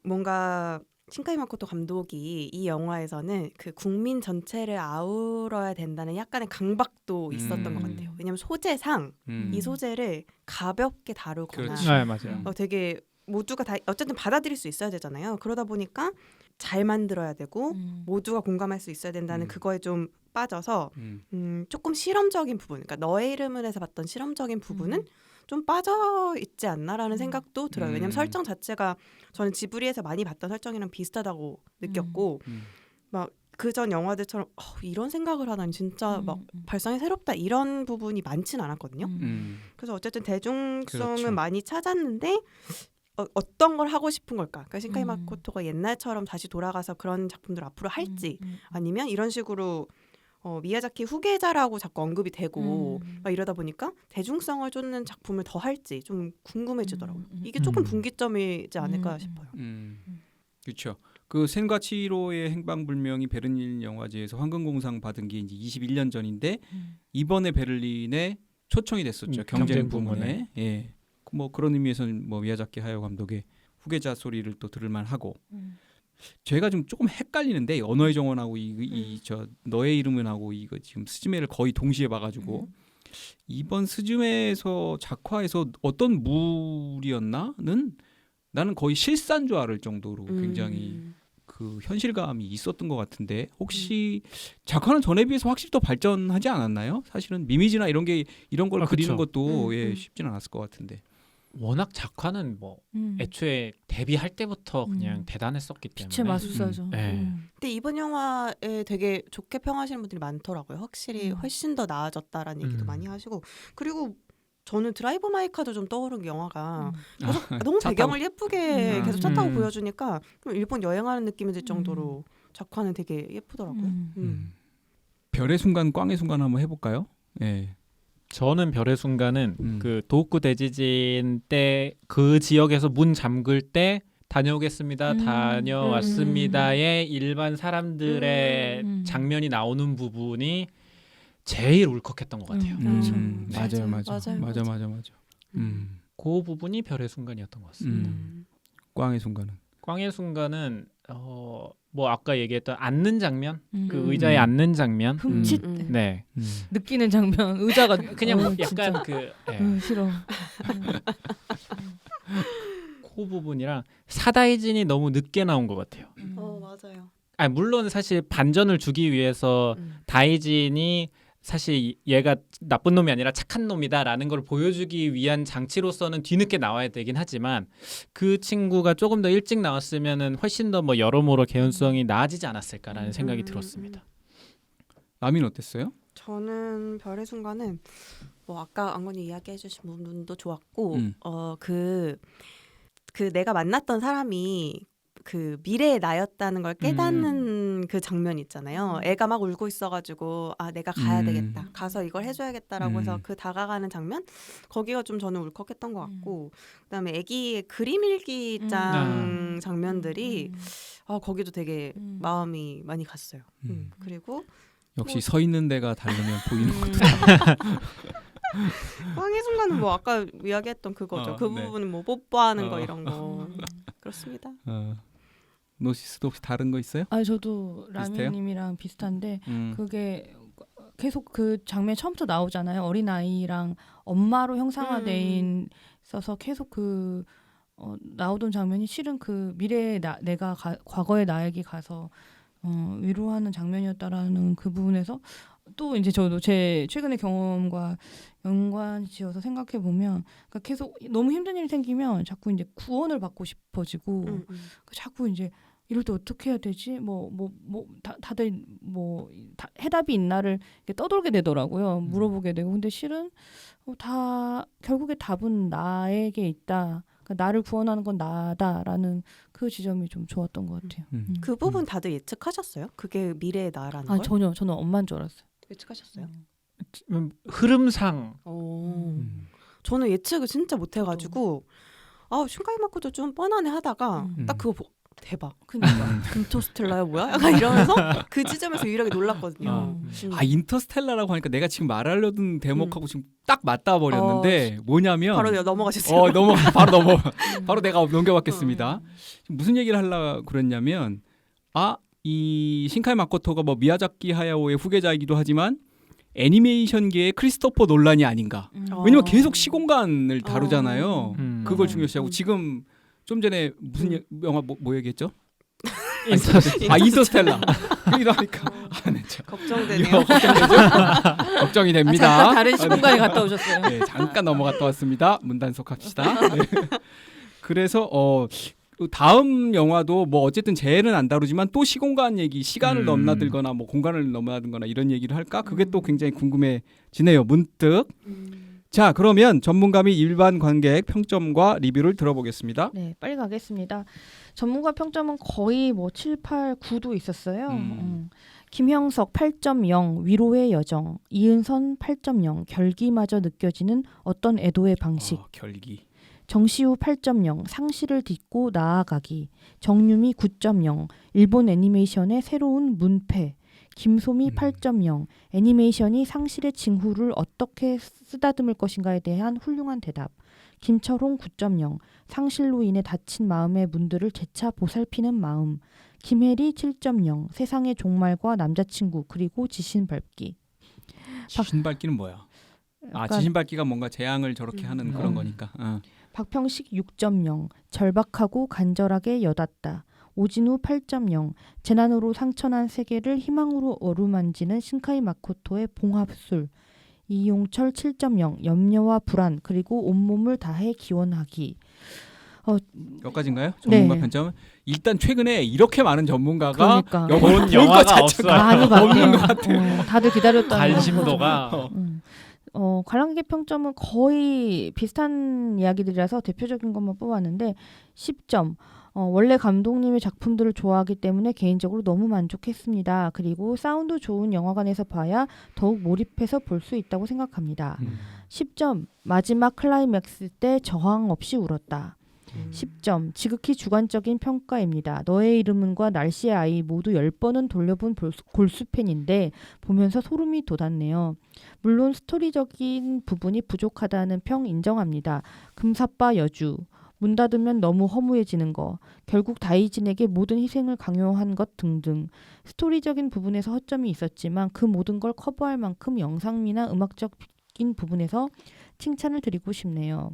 Speaker 2: 뭔가 신카이 마코토 감독이 이 영화에서는 그 국민 전체를 아우러야 된다는 약간의 강박도 있었던 것 같아요. 왜냐하면 소재상 이 소재를 가볍게 다루거나
Speaker 3: 네, 맞아요.
Speaker 2: 되게 모두가 다 어쨌든 받아들일 수 있어야 되잖아요. 그러다 보니까 잘 만들어야 되고 모두가 공감할 수 있어야 된다는 그거에 좀 빠져서 조금 실험적인 부분, 그러니까 너의 이름을에서 봤던 실험적인 부분은 좀 빠져 있지 않나라는 생각도 들어요. 왜냐면 설정 자체가 저는 지브리에서 많이 봤던 설정이랑 비슷하다고 느꼈고 막 그전 영화들처럼 이런 생각을 하다니 진짜 막 발상이 새롭다 이런 부분이 많진 않았거든요. 그래서 어쨌든 대중성은
Speaker 1: 그렇죠.
Speaker 2: 많이 찾았는데 어떤 걸 하고 싶은 걸까? 그러니까 신카이 마코토가 옛날처럼 다시 돌아가서 그런 작품들 앞으로 할지 아니면 이런 식으로 미야자키 후계자라고 자꾸 언급이 되고 막 이러다 보니까 대중성을 쫓는 작품을 더 할지 좀 궁금해지더라고요. 이게 조금 분기점이지 않을까 싶어요.
Speaker 1: 그렇죠. 그 센과 치히로의 행방불명이 베를린 영화제에서 황금공상 받은 게 이제 21년 전인데 이번에 베를린에 초청이 됐었죠. 경쟁 부문에. 예. 뭐 그런 의미에서는 뭐 미야자키 하야오 감독의 후계자 소리를 또 들을만 하고. 제가 좀 조금 헷갈리는데 언어의 정원하고 저 너의 이름은하고 이거 지금 스즈메를 거의 동시에 봐가지고 이번 스즈메에서 작화에서 어떤 물이었나는 나는 거의 실사인 줄 알을 정도로 굉장히 그 현실감이 있었던 것 같은데 혹시 작화는 전에 비해서 확실히 더 발전하지 않았나요? 사실은 미미지나 이런 걸 그리는
Speaker 3: 그쵸.
Speaker 1: 것도 쉽지는 않았을 것 같은데.
Speaker 3: 워낙 작화는 뭐 애초에 데뷔할 때부터 그냥 대단했었기 때문에.
Speaker 4: 빛의 마술사죠.
Speaker 3: 네.
Speaker 2: 근데 이번 영화에 되게 좋게 평하시는 분들이 많더라고요. 확실히 훨씬 더 나아졌다라는 얘기도 많이 하시고 그리고 저는 드라이브 마이 카도 좀 떠오른 게 영화가 계속 너무
Speaker 1: 차
Speaker 2: 배경을
Speaker 1: 타고.
Speaker 2: 예쁘게 계속 차 타고 보여주니까 좀 일본 여행하는 느낌이 들 정도로 작화는 되게 예쁘더라고요.
Speaker 1: 별의 순간, 꽝의 순간 한번 해볼까요? 예.
Speaker 3: 저는 별의 순간은 그 도호쿠 대지진 때 그 지역에서 문 잠글 때 다녀오겠습니다. 다녀왔습니다의 일반 사람들의 장면이 나오는 부분이 제일 울컥했던 것 같아요.
Speaker 1: 맞아.
Speaker 3: 그 부분이 별의 순간이었던 것 같습니다.
Speaker 1: 꽝의 순간은.
Speaker 3: 꽝의 순간은 뭐 아까 얘기했던 앉는 장면, 그 의자에 앉는 장면,
Speaker 4: 흠칫
Speaker 3: 네,
Speaker 4: 느끼는 장면, 의자가
Speaker 3: 그냥 약간
Speaker 4: 진짜.
Speaker 3: 그
Speaker 4: 싫어.
Speaker 3: 그 부분이랑 사다이진이 너무 늦게 나온 것 같아요.
Speaker 2: 맞아요.
Speaker 3: 아 물론 사실 반전을 주기 위해서 다이진이 사실 얘가 나쁜 놈이 아니라 착한 놈이다라는 걸 보여주기 위한 장치로서는 뒤늦게 나와야 되긴 하지만 그 친구가 조금 더 일찍 나왔으면은 훨씬 더 뭐 여러모로 개연성이 나아지지 않았을까라는 생각이 들었습니다.
Speaker 1: 라민 어땠어요?
Speaker 2: 저는 별의 순간은 뭐 아까 안건이 이야기해주신 부분도 좋았고 그 내가 만났던 사람이 그 미래의 나였다는 걸 깨닫는 그 장면 있잖아요. 애가 막 울고 있어가지고 내가 가야 되겠다. 가서 이걸 해줘야겠다라고 해서 그 다가가는 장면 거기가 좀 저는 울컥했던 것 같고 그다음에 애기의 그림 일기장 장면들이 거기도 되게 마음이 많이 갔어요. 그리고
Speaker 1: 역시 서 있는 데가 다르면 보이는 것도
Speaker 2: 꽝의 순간은 뭐 아까 이야기했던 그거죠. 그 부분은 뭐 뽀뽀하는 거 이런 거 그렇습니다.
Speaker 1: 노시스도 혹시 다른 거 있어요?
Speaker 4: 저도 라미님이랑 비슷한데 그게 계속 그 장면 처음부터 나오잖아요. 어린 아이랑 엄마로 형상화돼 있어서 계속 그 나오던 장면이 실은 그 미래의 내가 과거의 나에게 가서 위로하는 장면이었다라는 그 부분에서 또 이제 저도 제 최근의 경험과 연관지어서 생각해 보면 그러니까 계속 너무 힘든 일이 생기면 자꾸 이제 구원을 받고 싶어지고 자꾸 이제 이럴 때 어떻게 해야 되지? 다들 해답이 있나를 떠돌게 되더라고요. 물어보게 되고 근데 실은 다 결국에 답은 나에게 있다. 그러니까 나를 구원하는 건 나다라는 그 지점이 좀 좋았던 것 같아요.
Speaker 2: 그 부분 다들 예측하셨어요? 그게 미래의 나라는 걸?
Speaker 4: 전혀 저는 엄마인 줄 알았어요.
Speaker 2: 예측하셨어요?
Speaker 3: 흐름상
Speaker 2: 저는 예측을 진짜 못해가지고 신카이 마코도 좀 뻔하네 하다가 딱 그거 보고 대박.
Speaker 4: 그러니까
Speaker 2: 인터스텔라야 뭐야? 약간 이러면서 그 지점에서 유일하게 놀랐거든요.
Speaker 1: 인터스텔라라고 하니까 내가 지금 말하려던 대목하고 지금 딱 맞닿아 버렸는데 뭐냐면
Speaker 2: 바로 넘어가셨어요.
Speaker 1: 바로 내가 넘겨받겠습니다. 무슨 얘기를 하려고 그랬냐면 이 신카이 마코토가 뭐 미야자키 하야오의 후계자이기도 하지만 애니메이션계의 크리스토퍼 놀란이 아닌가. 왜냐면 계속 시공간을 다루잖아요. 그걸 중요시하고 지금 좀 전에 무슨 영화 뭐 얘기했죠?
Speaker 3: 인터스텔라.
Speaker 1: 인터스텔라. 이러니까 네,
Speaker 2: 걱정되네요.
Speaker 1: 걱정이
Speaker 4: 아,
Speaker 1: 됩니다.
Speaker 4: 잠깐 다른 시공간에 갔다 오셨어요.
Speaker 1: 네, 잠깐 넘어갔다 왔습니다. 문단속합시다. 네. 그래서 다음 영화도 뭐 어쨌든 재해는 안 다루지만 또 시공간 얘기, 시간을 넘나들거나 뭐 공간을 넘나들거나 이런 얘기를 할까? 그게 또 굉장히 궁금해지네요. 문득. 자, 그러면 전문가 및 일반 관객 평점과 리뷰를 들어보겠습니다.
Speaker 4: 네, 빨리 가겠습니다. 전문가 평점은 거의 뭐 7, 8, 9도 있었어요. 김형석 8.0 위로의 여정, 이은선 8.0 결기마저 느껴지는 어떤 애도의 방식,
Speaker 1: 결기.
Speaker 4: 정시우 8.0 상실을 딛고 나아가기, 정유미 9.0 일본 애니메이션의 새로운 문패, 김소미 8.0 애니메이션이 상실의 징후를 어떻게 쓰다듬을 것인가에 대한 훌륭한 대답, 김철홍 9.0 상실로 인해 다친 마음의 문들을 재차 보살피는 마음, 김혜리 7.0 세상의 종말과 남자친구 그리고 지신밟기.
Speaker 1: 지신밟기는 뭐야? 지신밟기가 뭔가 재앙을 저렇게 하는 그런 거니까.
Speaker 4: 박평식 6.0 절박하고 간절하게 여닫다. 오진우 8.0 재난으로 상처난 세계를 희망으로 어루만지는 신카이 마코토의 봉합술. 이용철 7.0 염려와 불안 그리고 온몸을 다해 기원하기.
Speaker 1: 여기까지인가요? 전문가
Speaker 4: 네.
Speaker 1: 편점. 일단 최근에 이렇게 많은 전문가가
Speaker 4: 그러니까.
Speaker 3: 본 영화가 없어요.
Speaker 4: 많이 봤네요.
Speaker 1: 없는 것 같아요.
Speaker 4: 다들 기다렸다는
Speaker 3: 관심도가
Speaker 4: 관람객 평점은 거의 비슷한 이야기들이라서 대표적인 것만 뽑았는데 10점. 원래 감독님의 작품들을 좋아하기 때문에 개인적으로 너무 만족했습니다. 그리고 사운드 좋은 영화관에서 봐야 더욱 몰입해서 볼 수 있다고 생각합니다. 10점. 마지막 클라이맥스 때 저항 없이 울었다. 10점. 지극히 주관적인 평가입니다. 너의 이름은과 날씨의 아이 모두 10번은 돌려본 골수팬인데 보면서 소름이 돋았네요. 물론 스토리적인 부분이 부족하다는 평 인정합니다. 금사빠 여주. 문 닫으면 너무 허무해지는 거, 결국 다이진에게 모든 희생을 강요한 것 등등. 스토리적인 부분에서 허점이 있었지만 그 모든 걸 커버할 만큼 영상미나 음악적인 부분에서 칭찬을 드리고 싶네요.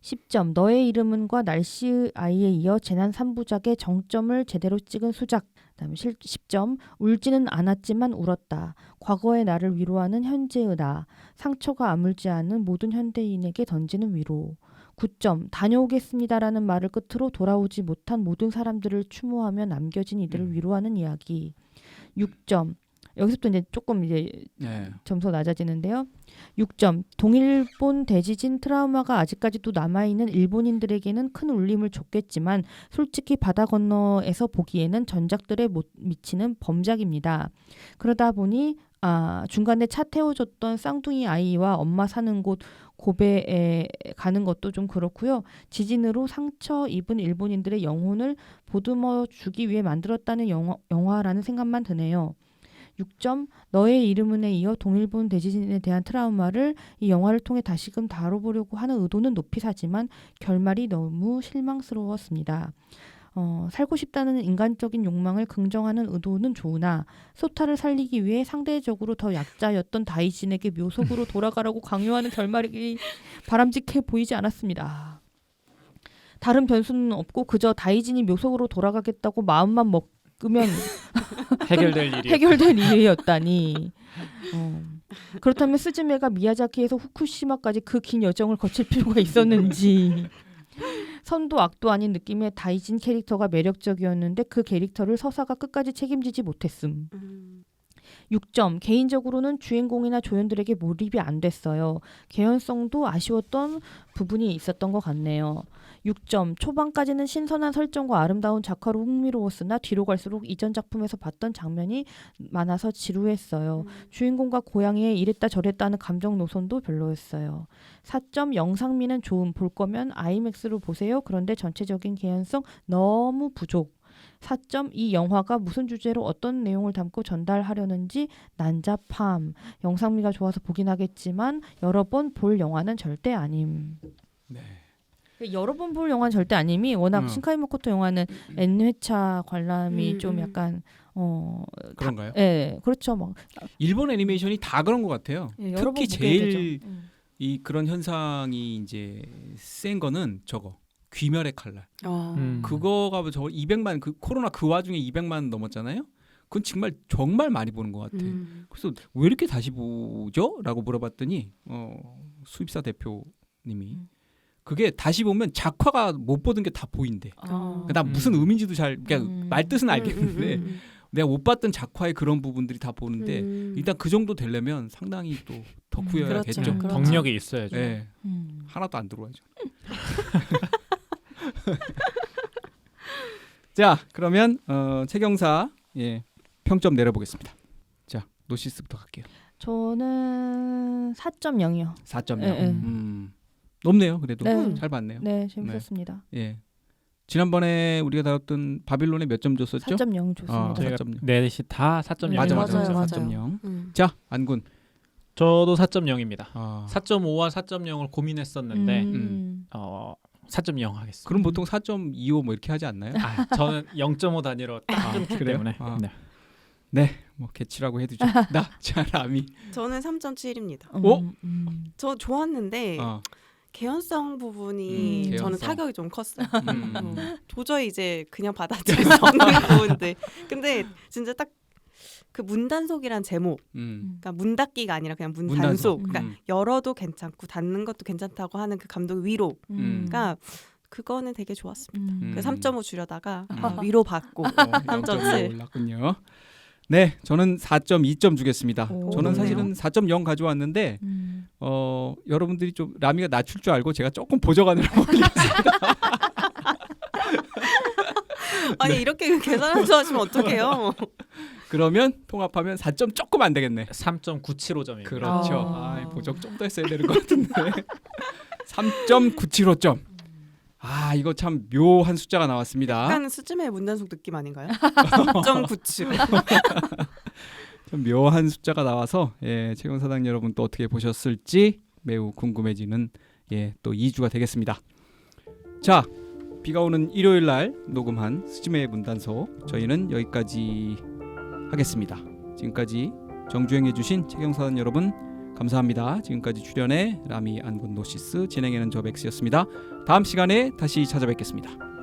Speaker 4: 10점. 너의 이름은과 날씨 아이에 이어 재난 3부작의 정점을 제대로 찍은 수작. 그다음에 10점. 울지는 않았지만 울었다. 과거의 나를 위로하는 현재의 나. 상처가 아물지 않은 모든 현대인에게 던지는 위로. 9점. 다녀오겠습니다라는 말을 끝으로 돌아오지 못한 모든 사람들을 추모하며 남겨진 이들을 위로하는 이야기. 6점. 여기서부터 이제 조금 점수가 낮아지는데요. 6점. 동일본 대지진 트라우마가 아직까지도 남아있는 일본인들에게는 큰 울림을 줬겠지만 솔직히 바다 건너에서 보기에는 전작들에 못 미치는 범작입니다. 그러다 보니 중간에 차 태워줬던 쌍둥이 아이와 엄마 사는 곳 고베에 가는 것도 좀 그렇고요. 지진으로 상처 입은 일본인들의 영혼을 보듬어 주기 위해 만들었다는 영화라는 생각만 드네요. 6점. 너의 이름은에 이어 동일본 대지진에 대한 트라우마를 이 영화를 통해 다시금 다뤄보려고 하는 의도는 높이 사지만 결말이 너무 실망스러웠습니다. 살고 싶다는 인간적인 욕망을 긍정하는 의도는 좋으나 소타를 살리기 위해 상대적으로 더 약자였던 다이진에게 묘속으로 돌아가라고 강요하는 결말이 바람직해 보이지 않았습니다. 다른 변수는 없고 그저 다이진이 묘속으로 돌아가겠다고 마음만 먹으면 해결될 일이었다니. 그렇다면 스즈메가 미야자키에서 후쿠시마까지 그 긴 여정을 거칠 필요가 있었는지. 선도 악도 아닌 느낌의 다이진 캐릭터가 매력적이었는데 그 캐릭터를 서사가 끝까지 책임지지 못했음. 6점. 개인적으로는 주인공이나 조연들에게 몰입이 안 됐어요. 개연성도 아쉬웠던 부분이 있었던 것 같네요. 6점. 초반까지는 신선한 설정과 아름다운 작화로 흥미로웠으나 뒤로 갈수록 이전 작품에서 봤던 장면이 많아서 지루했어요. 주인공과 고양이의 이랬다 저랬다 하는 감정 노선도 별로였어요. 4점. 영상미는 좋음. 볼 거면 아이맥스로 보세요. 그런데 전체적인 개연성 너무 부족. 4점. 이 영화가 무슨 주제로 어떤 내용을 담고 전달하려는지 난잡함. 영상미가 좋아서 보긴 하겠지만 여러 번 볼 영화는 절대 아님.
Speaker 1: 네.
Speaker 4: 여러 번 볼 영화는 절대 아님이 워낙 신카이 마코토 영화는 N회차 관람이 좀 약간
Speaker 1: 그런가요?
Speaker 4: 네, 그렇죠. 막
Speaker 1: 일본 애니메이션이 다 그런 것 같아요.
Speaker 4: 여러 번
Speaker 1: 특히
Speaker 4: 보게
Speaker 1: 제일
Speaker 4: 되죠.
Speaker 1: 이 그런 현상이 이제 센 거는 저거 귀멸의 칼날.
Speaker 2: 어.
Speaker 1: 그거가 저 200만 그 코로나 그 와중에 200만 넘었잖아요. 그건 정말 많이 보는 것 같아. 그래서 왜 이렇게 다시 보죠? 라고 물어봤더니 수입사 대표님이 그게 다시 보면 작화가 못 보던 게 다 보인대. 그러니까 나 무슨 의미인지도 잘 그냥 말뜻은 알겠는데 내가 못 봤던 작화의 그런 부분들이 다 보는데 일단 그 정도 되려면 상당히 또 덕후여야겠죠.
Speaker 2: 그렇죠. 그렇죠.
Speaker 3: 덕력이 있어야죠.
Speaker 1: 네. 하나도 안 들어와야죠. 자, 그러면 최경사 평점 내려보겠습니다. 자, 노시스부터 갈게요.
Speaker 4: 저는 4.0이요.
Speaker 1: 4.0.
Speaker 4: 네.
Speaker 1: 높네요. 그래도
Speaker 4: 네.
Speaker 1: 잘 봤네요.
Speaker 4: 네, 재밌었습니다.
Speaker 1: 예. 지난번에 우리가 다뤘던 바빌론에 몇 점 줬었죠?
Speaker 4: 4.0 좋습니다.
Speaker 3: 저희가
Speaker 1: 4.0.
Speaker 3: 넷이 다 4.0.
Speaker 1: 맞아.
Speaker 2: 맞아요.
Speaker 1: 4.0. 자, 안군.
Speaker 3: 저도 4.0입니다.
Speaker 1: 4.5와
Speaker 3: 4.5와 4.0을 고민했었는데 4.0 하겠습니다.
Speaker 1: 그럼 보통 4.25 뭐 이렇게 하지 않나요?
Speaker 3: 저는 0.5 단위로 딱 끊기
Speaker 1: 그래요?
Speaker 3: 때문에.
Speaker 1: 네. 뭐 개치라고 해두죠. 자, 라미.
Speaker 2: 저는 3.7입니다. 저 좋았는데 개연성 부분이 저는
Speaker 1: 개연성.
Speaker 2: 타격이 좀 컸어요. 도저히 이제 그냥 받아들일 수 없는 부분들. 근데 진짜 딱 그 문단속이란 제목, 그러니까 문 닫기가 아니라 그냥 문 단속. 그러니까 열어도 괜찮고 닫는 것도 괜찮다고 하는 그 감독의 위로. 그러니까 그거는 되게 좋았습니다. 그래서 3.5 줄여다가 위로 받고 3.7
Speaker 1: 올랐군요. 네, 저는 4.2점 주겠습니다.
Speaker 4: 오,
Speaker 1: 저는
Speaker 2: 좋네요.
Speaker 1: 사실은 4.0 가져왔는데 여러분들이 좀 라미가 낮출 줄 알고 제가 조금 보정하느라고 올렸습니다.
Speaker 2: 아니 이렇게 계산해서 하시면 어떡해요?
Speaker 1: 그러면 통합하면 4점 조금 안 되겠네.
Speaker 3: 3.975점입니다.
Speaker 1: 그렇죠. 보정 좀 더 했어야 되는 것 같은데. 3.975점. 이거 참 묘한 숫자가 나왔습니다.
Speaker 2: 약간 수쯤의 문단속 느낌 아닌가요? 3.97.
Speaker 1: 좀 묘한 숫자가 나와서 최경사당 여러분 또 어떻게 보셨을지 매우 궁금해지는 또 2주가 되겠습니다. 자, 비가 오는 일요일 날 녹음한 스즈메의 문단소 저희는 여기까지 하겠습니다. 지금까지 정주행해주신 최경사단 여러분 감사합니다. 지금까지 출연해 라미 안군 노시스 진행해는 저 백스였습니다. 다음 시간에 다시 찾아뵙겠습니다.